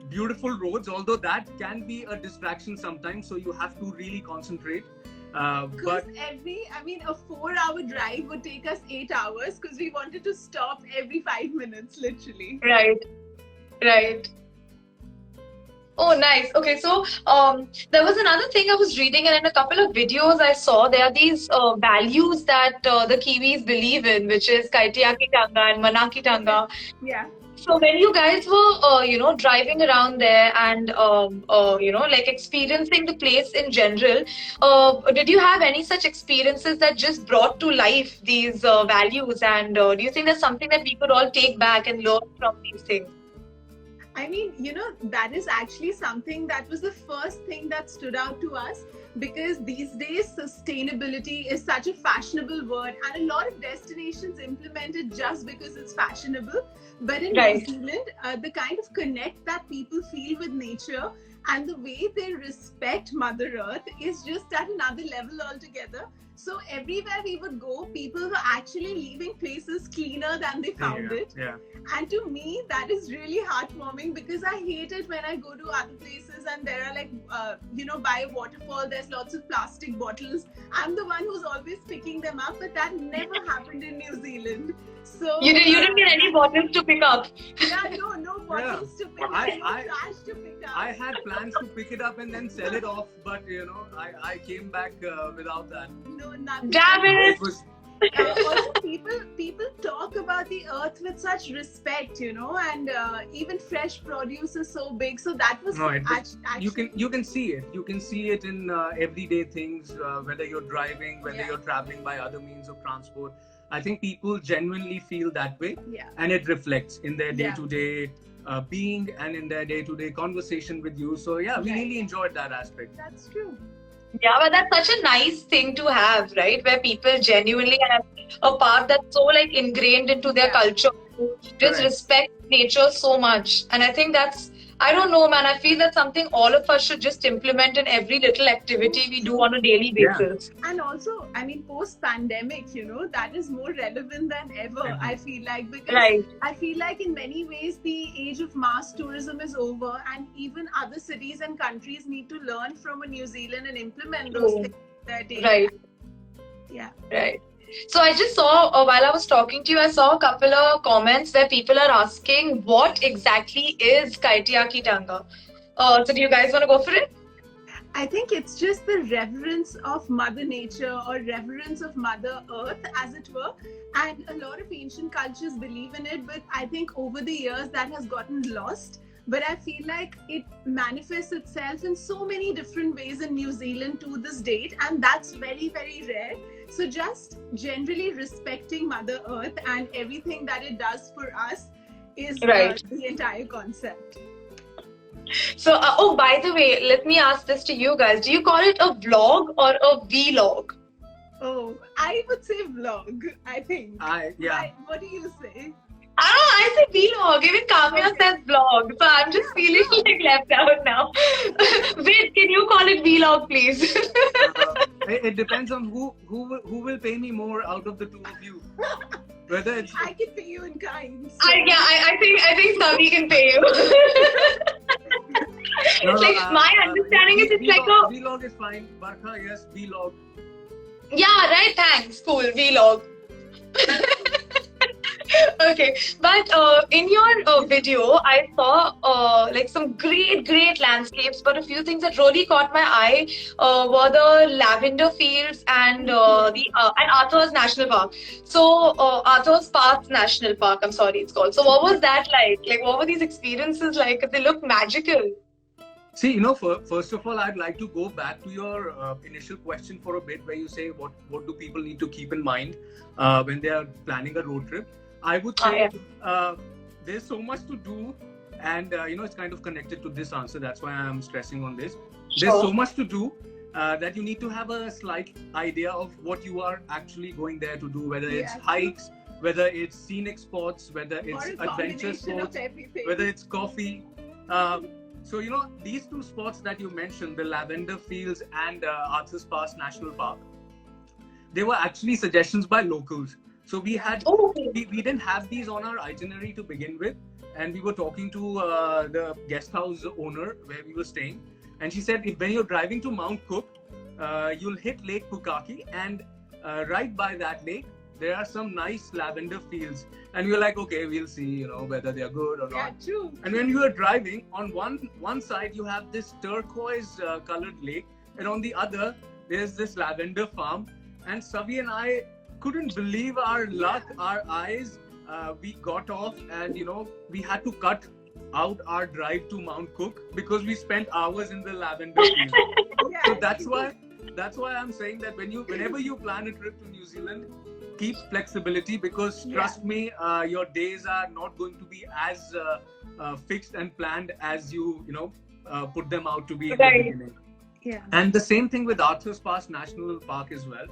beautiful roads. Although that can be a distraction sometimes, so you have to really concentrate. But a 4-hour drive would take us 8 hours because we wanted to stop every 5 minutes, literally. Right, right. Oh, nice. Okay, so there was another thing I was reading, and in a couple of videos I saw there are these values that the Kiwis believe in, which is Kaitiaki Tanga and Manaki Tanga. Yeah. So when you guys were, driving around there and, like experiencing the place in general, did you have any such experiences that just brought to life these values? And do you think that's something that we could all take back and learn from these things? I mean, that is actually something that was the first thing that stood out to us, because these days sustainability is such a fashionable word and a lot of destinations implement it just because it's fashionable. But in Right. New Zealand, the kind of connect that people feel with nature and the way they respect Mother Earth is just at another level altogether. So everywhere we would go, people were actually leaving places cleaner than they found it. Yeah. And to me, that is really heartwarming, because I hate it when I go to other places and there are like, by a waterfall, there's lots of plastic bottles. I'm the one who's always picking them up, but that never happened in New Zealand. So You didn't get any bottles to pick up. Yeah, no bottles to pick up, no trash to pick up. I had plans to pick it up and then sell it off, but I came back without that. No, nothing. Damn it! It was Also, people talk about the earth with such respect, and even fresh produce is so big. So that was actually, you can see it. You can see it in everyday things, whether you're driving, whether you're traveling by other means of transport. I think people genuinely feel that way, and it reflects in their day-to-day being and in their day-to-day conversation with you. So yeah, we really enjoyed that aspect. That's true. Yeah, but that's such a nice thing to have, right? Where people genuinely have a part that's so like ingrained into their culture, just Correct. respect nature so much. And I think that's, I don't know, man, I feel that's something all of us should just implement in every little activity we do on a daily basis. And also, I mean, post-pandemic, that is more relevant than ever, I feel like, because Right. I feel like in many ways the age of mass tourism is over, and even other cities and countries need to learn from New Zealand and implement those things in their daily Right. life. Yeah. Right. So I just saw, while I was talking to you, I saw a couple of comments where people are asking what exactly is Kaitiaki Tanga. So do you guys want to go for it? I think it's just the reverence of Mother Nature, or reverence of Mother Earth, as it were. And a lot of ancient cultures believe in it, but I think over the years that has gotten lost. But I feel like it manifests itself in so many different ways in New Zealand to this date, and that's very, very rare. So just generally respecting Mother Earth and everything that it does for us is Right. the entire concept. So, by the way, let me ask this to you guys. Do you call it a vlog or a vlog? Oh, I would say vlog, I think. What do you say? I don't know, I say vlog. Even Kamya says vlog. So I'm just feeling like left out now. Wait, can you call it vlog, please? It depends on who will pay me more out of the two of you. Whether it's I can pay you in kind. So. I think Savi can pay you. My understanding is it's like a... vlog is fine. Barkha, yes, vlog. Yeah, right, thanks. Cool, vlog. Okay, but in your video, I saw like some great landscapes, but a few things that really caught my eye were the lavender fields and and Arthur's National Park. So Arthur's Pass National Park, I'm sorry, it's called. So what was that like? Like, what were these experiences like? They look magical. See, first of all, I'd like to go back to your initial question for a bit, where you say what do people need to keep in mind when they are planning a road trip. I would say there's so much to do, and it's kind of connected to this answer. That's why I'm stressing on this. There's so much to do that you need to have a slight idea of what you are actually going there to do, whether it's hikes, whether it's scenic spots, whether it's adventure sports, whether it's coffee. So, these two spots that you mentioned, the Lavender Fields and Arthur's Pass National Park, they were actually suggestions by locals. So we had, we didn't have these on our itinerary to begin with. And we were talking to the guest house owner where we were staying. And she said, when you're driving to Mount Cook, you'll hit Lake Pukaki, and right by that lake, there are some nice lavender fields. And you're like, okay, we'll see, whether they're good or Yeah, not. true. And when you are driving, on one side, you have this turquoise colored lake, and on the other, there's this lavender farm. And Savi and I couldn't believe our luck, our eyes. We got off, and we had to cut out our drive to Mount Cook because we spent hours in the lavender field. Yeah, So that's why I'm saying that whenever you plan a trip to New Zealand, keep flexibility, because trust me, your days are not going to be as fixed and planned as you put them out to be in the beginning. Yeah. And the same thing with Arthur's Pass National Park as well.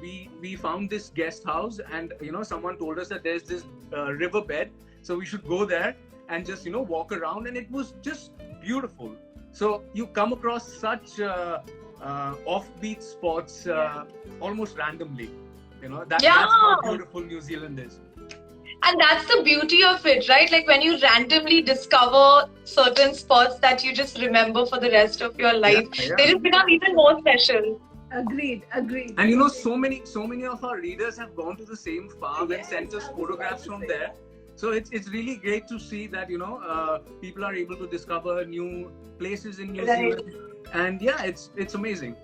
We found this guest house, and someone told us that there's this riverbed, so we should go there and just walk around, and it was just beautiful. So you come across such offbeat spots almost randomly. That's how beautiful New Zealand is. And that's the beauty of it, right? Like when you randomly discover certain spots that you just remember for the rest of your life, they just become even more special. Agreed. And so many of our readers have gone to the same farm and sent us photographs from there. So it's really great to see that people are able to discover new places in New Zealand, and it's amazing.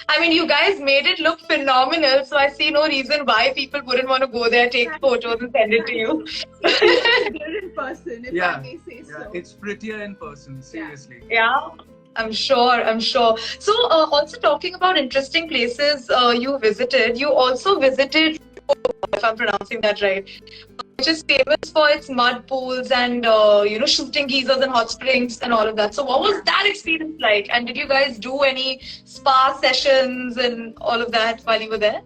I mean, you guys made it look phenomenal, so I see no reason why people wouldn't want to go there, take photos, and send it to you. Better in person, if I may say so. It's prettier in person, seriously. Yeah, I'm sure. So, also talking about interesting places you visited, you also visited, if I'm pronouncing that right, which is famous for its mud pools and shooting geysers and hot springs and all of that. So what was that experience like? And did you guys do any spa sessions and all of that while you were there?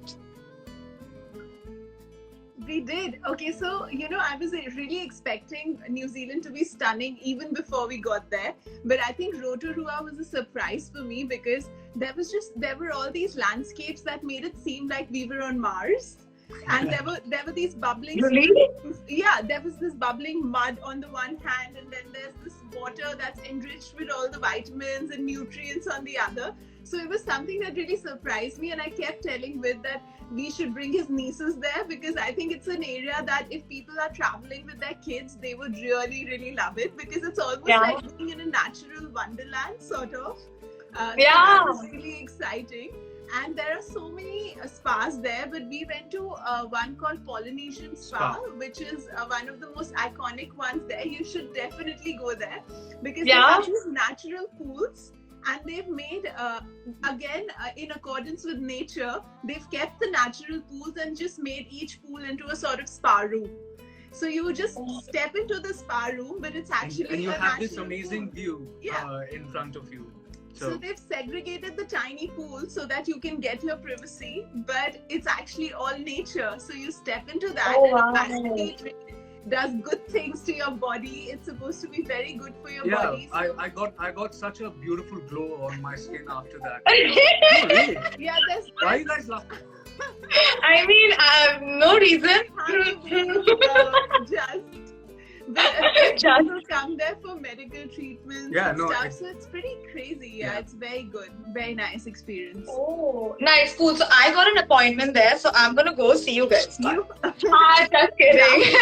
We did. Okay, so I was really expecting New Zealand to be stunning even before we got there. But I think Rotorua was a surprise for me because there were all these landscapes that made it seem like we were on Mars. And there were these bubbling there was this bubbling mud on the one hand, and then there's this water that's enriched with all the vitamins and nutrients on the other. So it was something that really surprised me, and I kept telling Vid that we should bring his nieces there, because I think it's an area that if people are traveling with their kids, they would really, really love it, because it's almost like being in a natural wonderland, sort of. So that was really exciting. And there are so many spas there, but we went to one called Polynesian Spa, which is one of the most iconic ones there. You should definitely go there, because they have these natural pools, and they've made, in accordance with nature, they've kept the natural pools and just made each pool into a sort of spa room. So you just step into the spa room, but it's actually and you have this natural amazing pool. view in front of you. So they've segregated the tiny pool so that you can get your privacy, but it's actually all nature. So you step into that, and apparently it really does good things to your body. It's supposed to be very good for your body. So I got such a beautiful glow on my skin after that. Oh, really? Yeah, that's Why are you guys laughing? I mean, no reason. People come there for medical treatments and stuff, so it's pretty crazy. It's very good, very nice experience. Oh, nice, cool. So I got an appointment there, so I'm gonna go see you guys. Just kidding.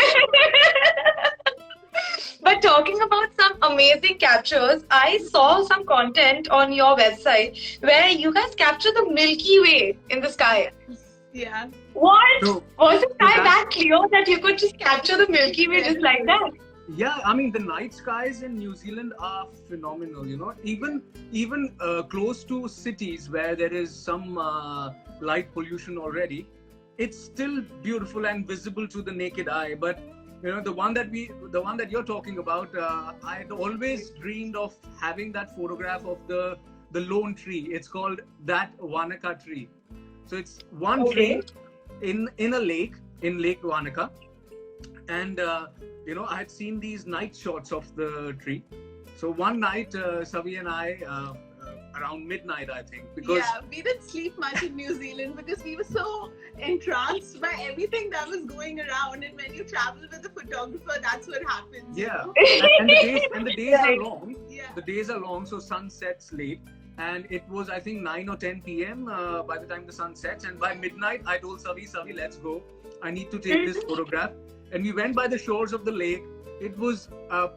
But talking about some amazing captures, I saw some content on your website where you guys capture the Milky Way in the sky. Yeah. What? So, was the sky that clear that you could just capture the Milky Way just like that? Yeah, I mean, the night skies in New Zealand are phenomenal, even close to cities where there is some light pollution already, it's still beautiful and visible to the naked eye. But the one that you're talking about, I had always dreamed of having that photograph of the lone tree. It's called that Wanaka tree. So it's one tree in a lake, in Lake Wanaka. And, I had seen these night shots of the tree. So one night, Savi and I, around midnight, I think, because we didn't sleep much in New Zealand because we were so entranced by everything that was going around. And when you travel with a photographer, that's what happens. Yeah, and the days are long. Yeah. The days are long, so sun sets late. and it was, I think, 9 or 10 p.m. By the time the sun sets, and by midnight, I told Savi, let's go. I need to take this photograph. And we went by the shores of the lake. It was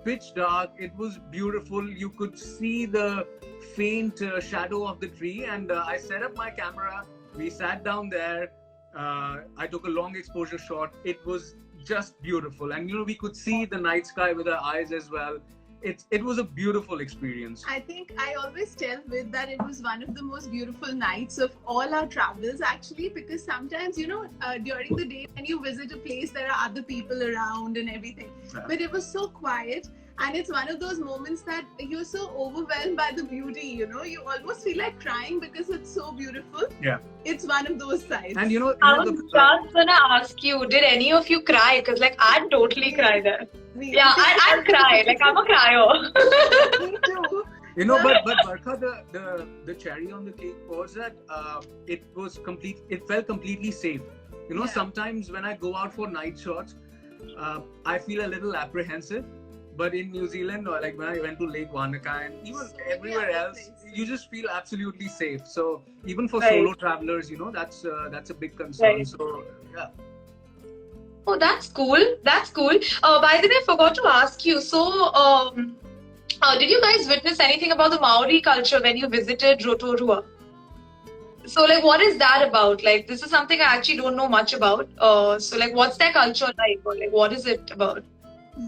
pitch dark. It was beautiful. You could see the faint shadow of the tree. And I set up my camera. We sat down there. I took a long exposure shot. It was just beautiful. And, we could see the night sky with our eyes as well. It was a beautiful experience. I think I always tell Vid that it was one of the most beautiful nights of all our travels, actually, because sometimes, during the day when you visit a place, there are other people around and everything. Yeah. But it was so quiet. And it's one of those moments that you're so overwhelmed by the beauty, you almost feel like crying because it's so beautiful. Yeah. It's one of those sides. And I was just gonna ask you, did any of you cry? Because I'd totally cry there. Yeah, I'd cry. I'm a cryer. Me too. But Barkha, the cherry on the cake was that it felt completely safe. Yeah. Sometimes when I go out for night shots, I feel a little apprehensive. But in New Zealand, or when I went to Lake Wanaka and even everywhere else, you just feel absolutely safe. So even for solo travelers, that's a big concern. Right. So yeah. Oh, that's cool. That's cool. By the way, I forgot to ask you. So, did you guys witness anything about the Maori culture when you visited Rotorua? So, what is that about? This is something I actually don't know much about. So, what's their culture like? Or, what is it about?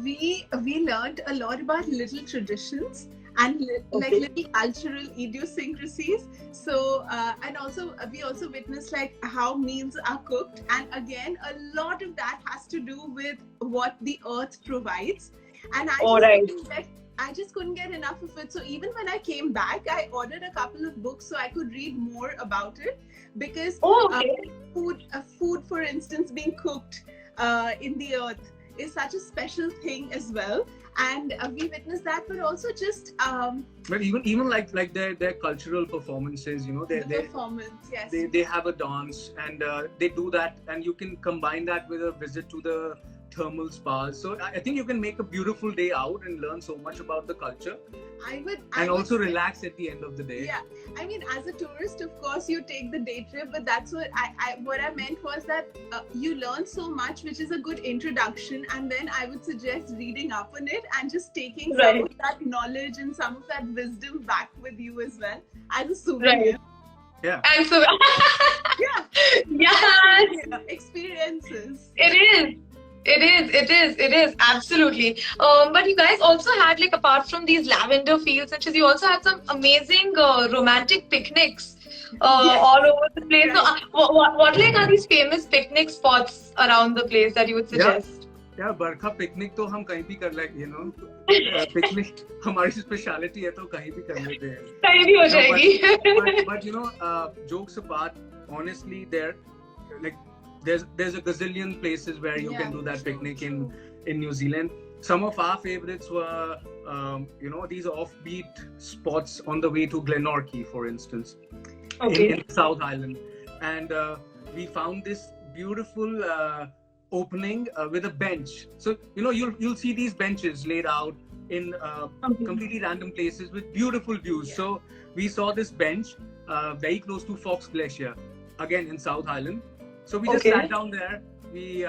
We learned a lot about little traditions and little cultural idiosyncrasies. So and also we also witnessed how meals are cooked, and again a lot of that has to do with what the earth provides. And I just couldn't get enough of it. So even when I came back, I ordered a couple of books so I could read more about it, because food, for instance, being cooked in the earth is such a special thing as well. And we witnessed that, but also just but even like their cultural performances, performance, yes, they have a dance, and they do that, and you can combine that with a visit to the thermal spas. So I think you can make a beautiful day out and learn so much about the culture. I would relax at the end of the day. Yeah, I mean, as a tourist, of course, you take the day trip, but that's what I meant was that you learn so much, which is a good introduction, and then I would suggest reading up on it and just taking some of that knowledge and some of that wisdom back with you as well as a souvenir. Right. Yeah. And so, yes, experiences. It is, absolutely. But you guys also had, apart from these lavender fields, such as you also had some amazing romantic picnics all over the place. Right. So, what are these famous picnic spots around the place that you would suggest? Yeah, Barkha, picnic तो हम कहीं भी कर picnic हमारी speciality है तो कहीं भी कर लेते हैं. कहीं भी हो जाएगी. But jokes apart, honestly, there's a gazillion places where you can do that picnic in New Zealand. Some of our favorites were, these offbeat spots on the way to Glenorchy, for instance, in South Island. And we found this beautiful opening with a bench. So, you'll see these benches laid out in completely random places with beautiful views. Yeah. So we saw this bench very close to Fox Glacier, again in South Island. So we just sat down there, we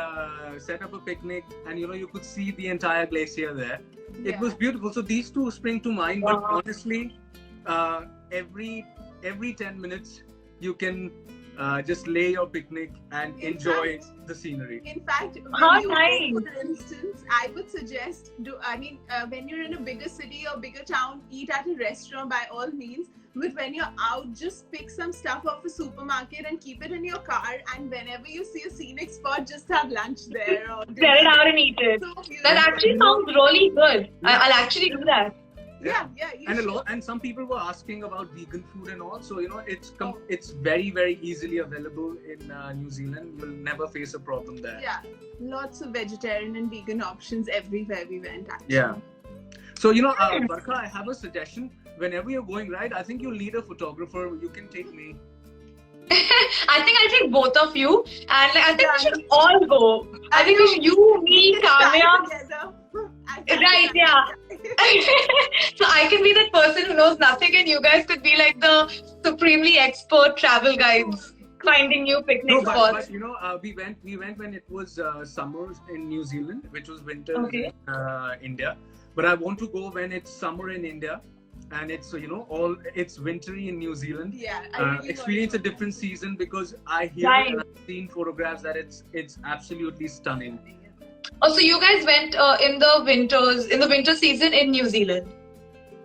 set up a picnic, and you could see the entire glacier there. Yeah. It was beautiful. So these two spring to mind, but honestly, every 10 minutes you can just lay your picnic and enjoy the scenery. In fact, for instance, I would suggest, when you're in a bigger city or bigger town, eat at a restaurant by all means. But when you're out, just pick some stuff off a supermarket and keep it in your car. And whenever you see a scenic spot, just have lunch there. Or get it out and eat it. So that actually sounds really good. Yeah. I'll actually do that. Yeah. And some people were asking about vegan food and all. So it's very, very easily available in New Zealand. You'll never face a problem there. Yeah, lots of vegetarian and vegan options everywhere we went. Actually. Yeah. So Barkha, I have a suggestion. Whenever you're going, right, I think you'll need a photographer. You can take me. I think I'll take both of you, and I think we should all go. I think we should, you, me, Kamya. Right, yeah. So I can be that person person who knows nothing, and you guys could be like the supremely expert travel guides, finding new picnic No, spots. but we went when it was summer in New Zealand, which was winter Okay. in India. But I want to go when it's summer in India, and it's it's wintry in New Zealand. Yeah, I really Experience a want to go. different season, because I hear Right. and I've seen photographs that it's absolutely stunning. Oh, so you guys went in the winter season in New Zealand?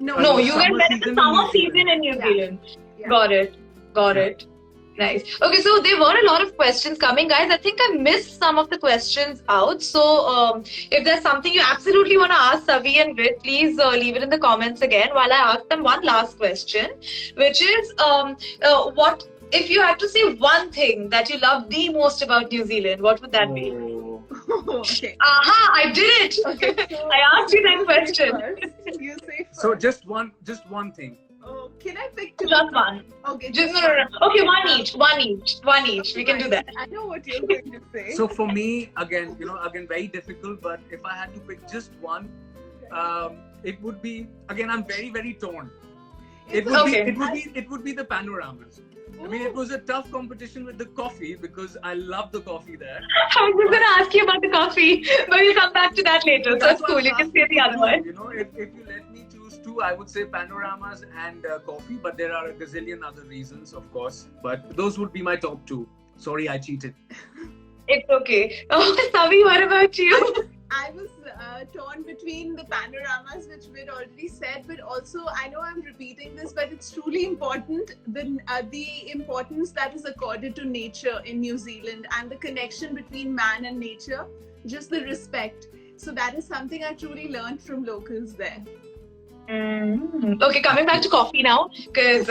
No, No, no, you guys summer went in the season in summer New season Zealand. in New Yeah. Zealand. Yeah. Got Yeah. it. Nice. Okay, so there were a lot of questions coming, guys. I think I missed some of the questions out. So if there's something you absolutely want to ask Savi and Vid, please leave it in the comments again while I ask them one last question, which is what if you had to say one thing that you love the most about New Zealand, what would that be? Oh. Okay. Aha, I did it! Okay. So I asked you that say question. first. You say first. So just one thing. Oh, can I pick two? Just one. Okay. Just no. Okay, one each. We can do that. I know what you're going to say. So for me, again, very difficult. But if I had to pick just one, it would be, again, I'm very, very torn. It would Okay. it would be the panoramas. I mean, it was a tough competition with the coffee, because I love the coffee there. I was just going to ask you about the coffee, but we'll come back to that later. So That's it's what cool. I'm You can say asking the other you. one. If you let me choose two, I would say panoramas and coffee. But there are a gazillion other reasons, of course. But those would be my top two. Sorry, I cheated. It's okay. Oh, Savi, what about you? I was torn between the panoramas, which we'd already said, but also I know I'm repeating this, but it's truly important the importance that is accorded to nature in New Zealand and the connection between man and nature, just the respect. So that is something I truly learned from locals there. Okay, coming back to coffee now, because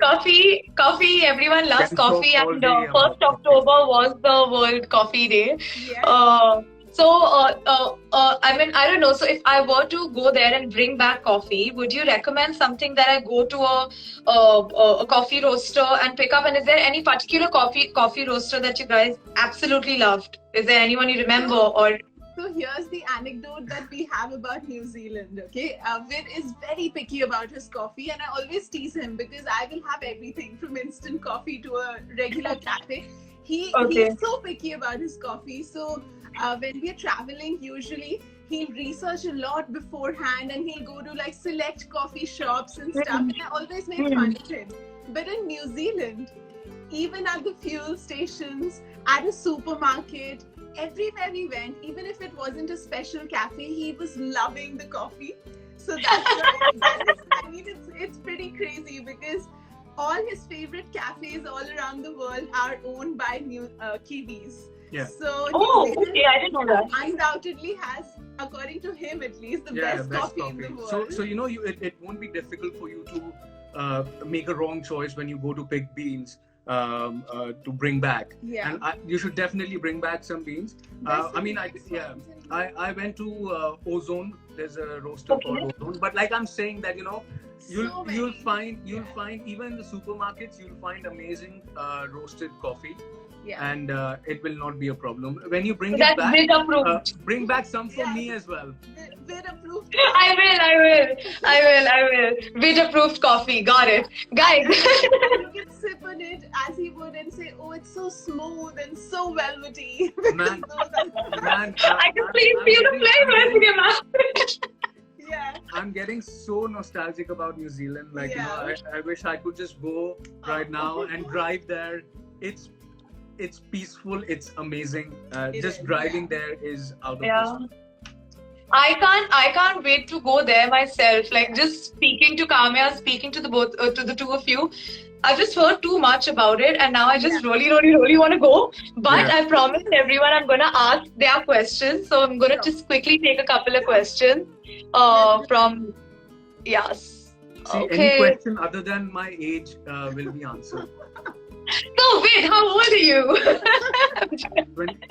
coffee, everyone loves Can talk coffee, all and day 1st about coffee. October was the World Coffee Day. Yeah. I mean, I don't know. So if I were to go there and bring back coffee, would you recommend something that I go to a coffee roaster and pick up? And is there any particular coffee roaster that you guys absolutely loved? Is there anyone you remember? Or So here's the anecdote that we have about New Zealand, okay? Vid is very picky about his coffee, and I always tease him because I will have everything from instant coffee to a regular cafe. He's so picky about his coffee. So when we are traveling, usually he'll research a lot beforehand, and he'll go to like select coffee shops and stuff. And I always make fun of him. But in New Zealand, even at the fuel stations, at a supermarket, everywhere we went, even if it wasn't a special cafe, he was loving the coffee. So that's why I mean, it's pretty crazy because all his favorite cafes all around the world are owned by Kiwis. Yeah. So I didn't know that. undoubtedly has, according to him at least, the best coffee in the world. So it won't be difficult for you to make a wrong choice when you go to pick beans to bring back. Yeah. And you should definitely bring back some beans. I went to Ozone. There's a roaster called Ozone. But like I'm saying that you'll find even in the supermarkets you'll find amazing roasted coffee. Yeah. And it will not be a problem when you bring That's it back. bit approved. Bring back some for me as well. Vid approved. I will. Bit approved coffee. Got it, guys. You can sip on it as he would and say, "Oh, it's so smooth and so velvety." Man, I can feel the flavors in your mouth. Yeah. I'm getting so nostalgic about New Zealand. Like I wish I could just go right now and drive there. It's peaceful. It's amazing. Just driving there is out of this world. I can't wait to go there myself. Like just speaking to Kamya, speaking to the two of you, I've just heard too much about it, and now I just really want to go. But I promised everyone I'm gonna ask their questions, so I'm gonna just quickly take a couple of questions from yes. See, any question other than my age will be answered. So wait, how old are you?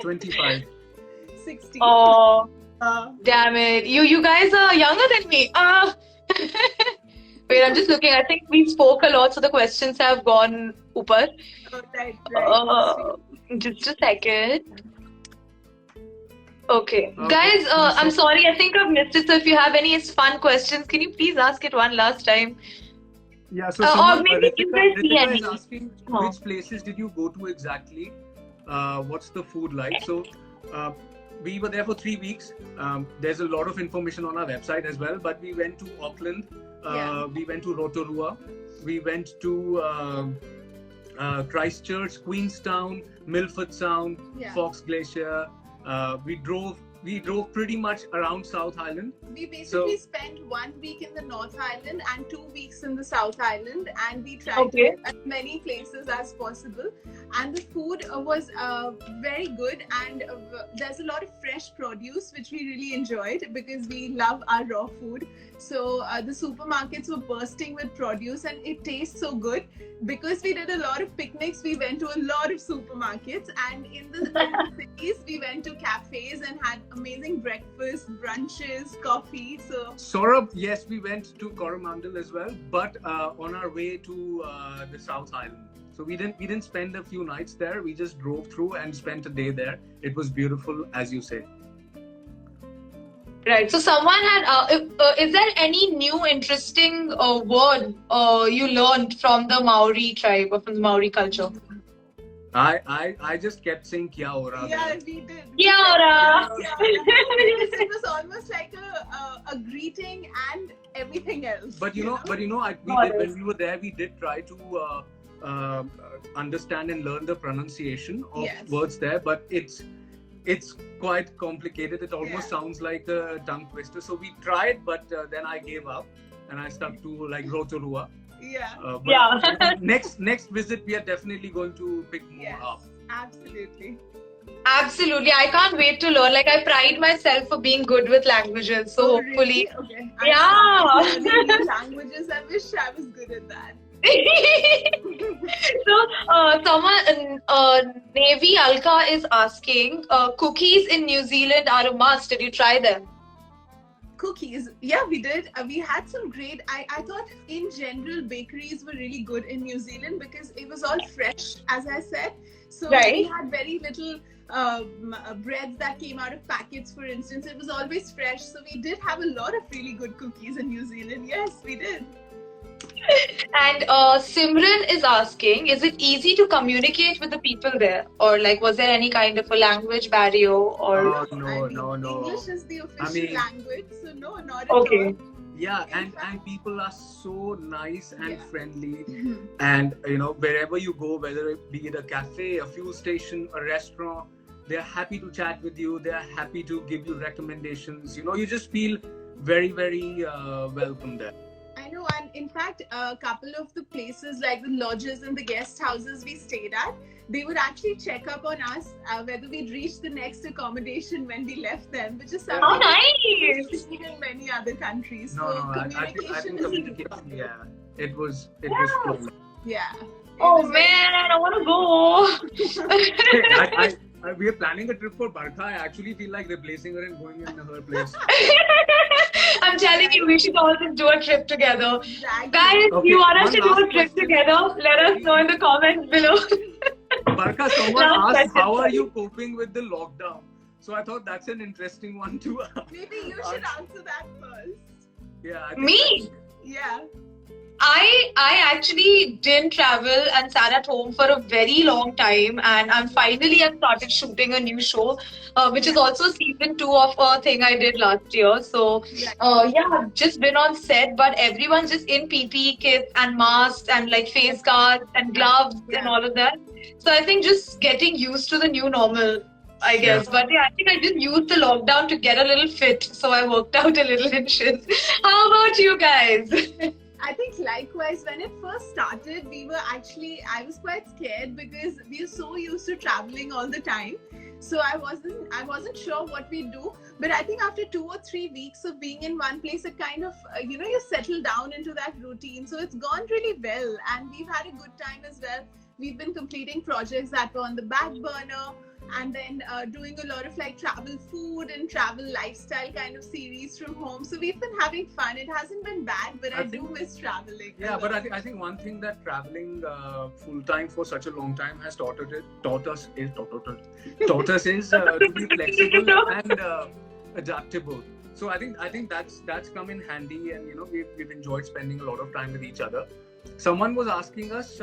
25. 60. Oh, damn it! You guys are younger than me. Wait, I'm just looking. I think we spoke a lot, so the questions have gone upar. Right. Just a second. Okay. Guys, I'm sorry, I think I've missed it. So if you have any fun questions, can you please ask it one last time? Yeah, so Or maybe you guys see Ritika any. is asking Oh. which places did you go to exactly? What's the food like? So we were there for 3 weeks. There's a lot of information on our website as well, but we went to Auckland, we went to Rotorua, we went to Christchurch, Queenstown, Milford Sound, Fox Glacier. We drove pretty much around South Island. We basically spent 1 week in the North Island and 2 weeks in the South Island, and we tried to go as many places as possible. And the food was very good, and there's a lot of fresh produce which we really enjoyed because we love our raw food. So the supermarkets were bursting with produce, and it tastes so good. Because we did a lot of picnics, we went to a lot of supermarkets, and in the cities we went to cafes and had amazing breakfast, brunches, coffee. So Saurabh, yes, we went to Coromandel as well, but on our way to the South Island. So we didn't spend a few nights there. We just drove through and spent a day there. It was beautiful, as you say. Right. So someone had. Is there any new interesting word you learned from the Maori tribe or from the Maori culture? I just kept saying kia ora. yeah, we did. Kia ora. It was almost like a greeting and everything else. But you know, when we were there, we did try to understand and learn the pronunciation of words there, but it's quite complicated. It almost sounds like a tongue twister. So we tried, but then I gave up and I stuck to like Rotorua. Next visit, we are definitely going to pick more up. Absolutely. Absolutely. I can't wait to learn. Like, I pride myself for being good with languages. So hopefully. Really? Okay. Yeah. Learning languages. I wish I was good at that. So, someone, Navy Alka is asking, cookies in New Zealand are a must. Did you try them? Cookies, yeah, we did. We had some great. I thought in general bakeries were really good in New Zealand because it was all fresh, as I said. So we had very little breads that came out of packets, for instance. It was always fresh. So we did have a lot of really good cookies in New Zealand. Yes, we did. And Simran is asking, is it easy to communicate with the people there? Or like, was there any kind of a language barrier? Or No. English is the official language, so no, not at all. Yeah, and people are so nice and friendly. And, you know, wherever you go, whether it be it a cafe, a fuel station, a restaurant, they're happy to chat with you. They're happy to give you recommendations. You know, you just feel very, very welcome there. I know, and in fact, a couple of the places like the lodges and the guest houses we stayed at, they would actually check up on us whether we'd reached the next accommodation when we left them, which is something nice. seen in many other countries. I think communication, it was cool. Yeah. Man, I want to go. We are planning a trip for Barkha. I actually feel like replacing her and going in her place. I'm telling you, we should all just do a trip together. Exactly. Guys, if you want us to do a trip together, let us know in the comments below. Barkha, someone asked, how are you coping with the lockdown? So I thought that's an interesting one too. Maybe you should answer that first. Yeah. Me? Yeah. I actually didn't travel and sat at home for a very long time, and I've started shooting a new show, which is also season 2 of a thing I did last year. So I've just been on set, but everyone's just in PPE kits and masks and like face guards and gloves and all of that. So I think just getting used to the new normal, I guess. But I think I just used the lockdown to get a little fit, so I worked out a little in shit. How about you guys? I think likewise, when it first started, I was quite scared because we are so used to traveling all the time. So I wasn't sure what we'd do. But I think after 2 or 3 weeks of being in one place, it kind of, you settle down into that routine. So it's gone really well, and we've had a good time as well. We've been completing projects that were on the back burner. and then doing a lot of like travel food and travel lifestyle kind of series from home. So we've been having fun. It hasn't been bad, but I do miss traveling. Yeah, but I think one thing that traveling full time for such a long time has taught us is to be flexible and adaptable. So I think that's come in handy, and you know we've enjoyed spending a lot of time with each other. Someone was asking us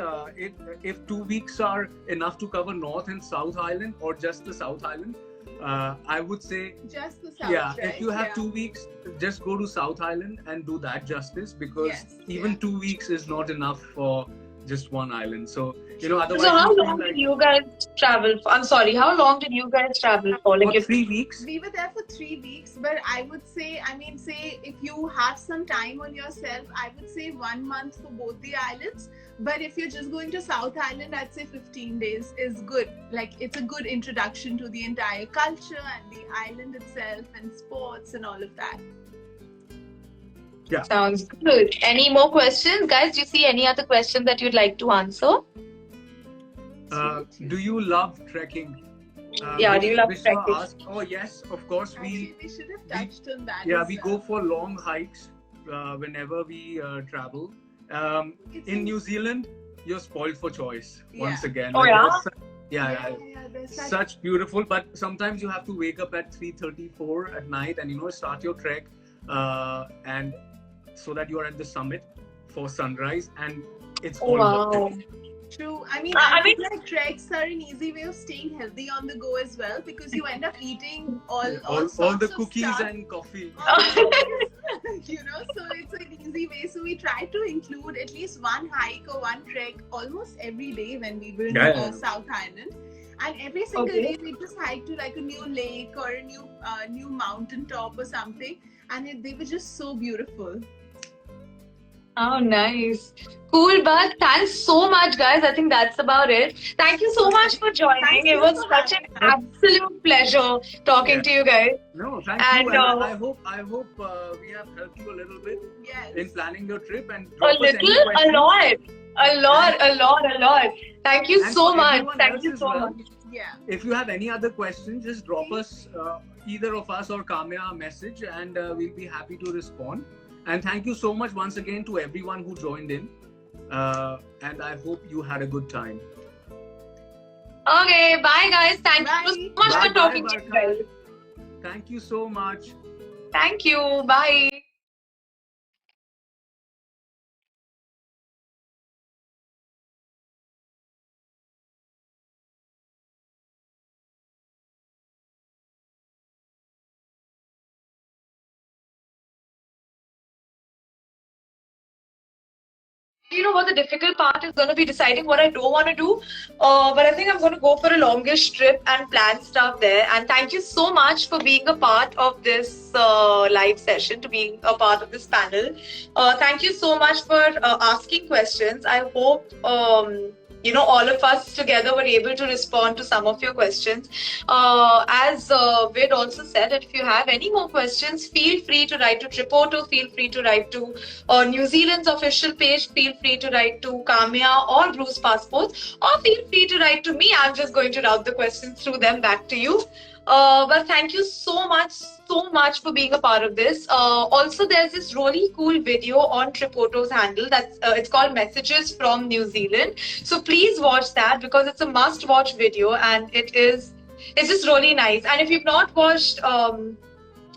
if 2 weeks are enough to cover North and South Island or just the South Island. I would say just the South. yeah, right? if you have Yeah. 2 weeks, just go to South Island and do that justice, because Yes, even yeah. 2 weeks is not enough for just one island. So you know, otherwise So how you feel long like did you guys travel for? I'm sorry, how long did you guys travel for? Like for if 3 weeks. We were there for 3 weeks, but I would say, say if you have some time on yourself, I would say 1 month for both the islands. But if you're just going to South Island, I'd say 15 days is good. Like it's a good introduction to the entire culture and the island itself and sports and all of that. sounds good. Any more questions? Guys, do you see any other question that you'd like to answer? Do you love trekking? Yeah, do you love Vishwa trekking? asked, oh yes, of course. Actually, we should have touched on that. Yeah, as we well. go for long hikes whenever we travel. It's In New Zealand, you're spoiled for choice once Yeah. again. Oh, yeah? Yeah. there's Such beautiful, but sometimes you have to wake up at 3:34 at night and start your trek, and so that you are at the summit for sunrise, and it's all worth Wow. it. True. I mean, I I mean- feel like treks are an easy way of staying healthy on the go as well, because you end up eating all all sorts the of cookies stuff. and coffee. So it's an easy way. So we try to include at least one hike or one trek almost every day when we were in Yeah. South Island. And every single Okay. day we just hike to like a new lake or a new mountain top or something, and they were just so beautiful. Oh, nice. Cool, but thanks so much, guys. I think that's about it. Thank you so much for joining. Thank It you was for such an having us. absolute pleasure talking Yeah. to you guys. No, thank And, you. And uh, I hope we have helped you a little bit Yes. in planning your trip, and A drop us any little, a questions. lot. A lot. Thank you And so for much. everyone Thank else you as so well. much. Yeah. If you have any other questions, just drop us, either of us or Kamya, a message, and we'll be happy to respond. And thank you so much once again to everyone who joined in. And I hope you had a good time. Okay, bye, guys. Thank Bye. you so much Bye, for talking bye, to you Barka. guys. Thank you so much. Thank you. Bye. You know what, the difficult part is going to be deciding what I don't want to do. But I think I'm going to go for a longish trip and plan stuff there. And thank you so much for being a part of this live session, to being a part of this panel. Thank you so much for asking questions. I hope all of us together were able to respond to some of your questions. As Vid also said, that if you have any more questions, feel free to write to Tripoto, feel free to write to New Zealand's official page, feel free to write to Kamya or Bruce Passports, or feel free to write to me. I'm just going to route the questions through them back to you. But thank you so much for being a part of this. Also, there's this really cool video on Tripoto's handle that's it's called Messages from New Zealand. So please watch that, because it's a must-watch video, and it's just really nice. And if you've not watched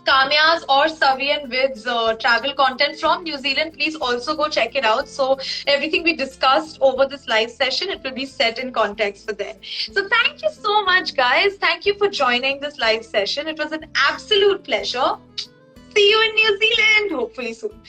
Kamya's or Savi and Vid's travel content from New Zealand, please also go check it out. So everything we discussed over this live session, it will be set in context for them. So thank you so much, guys. Thank you for joining this live session. It was an absolute pleasure. See you in New Zealand, hopefully soon.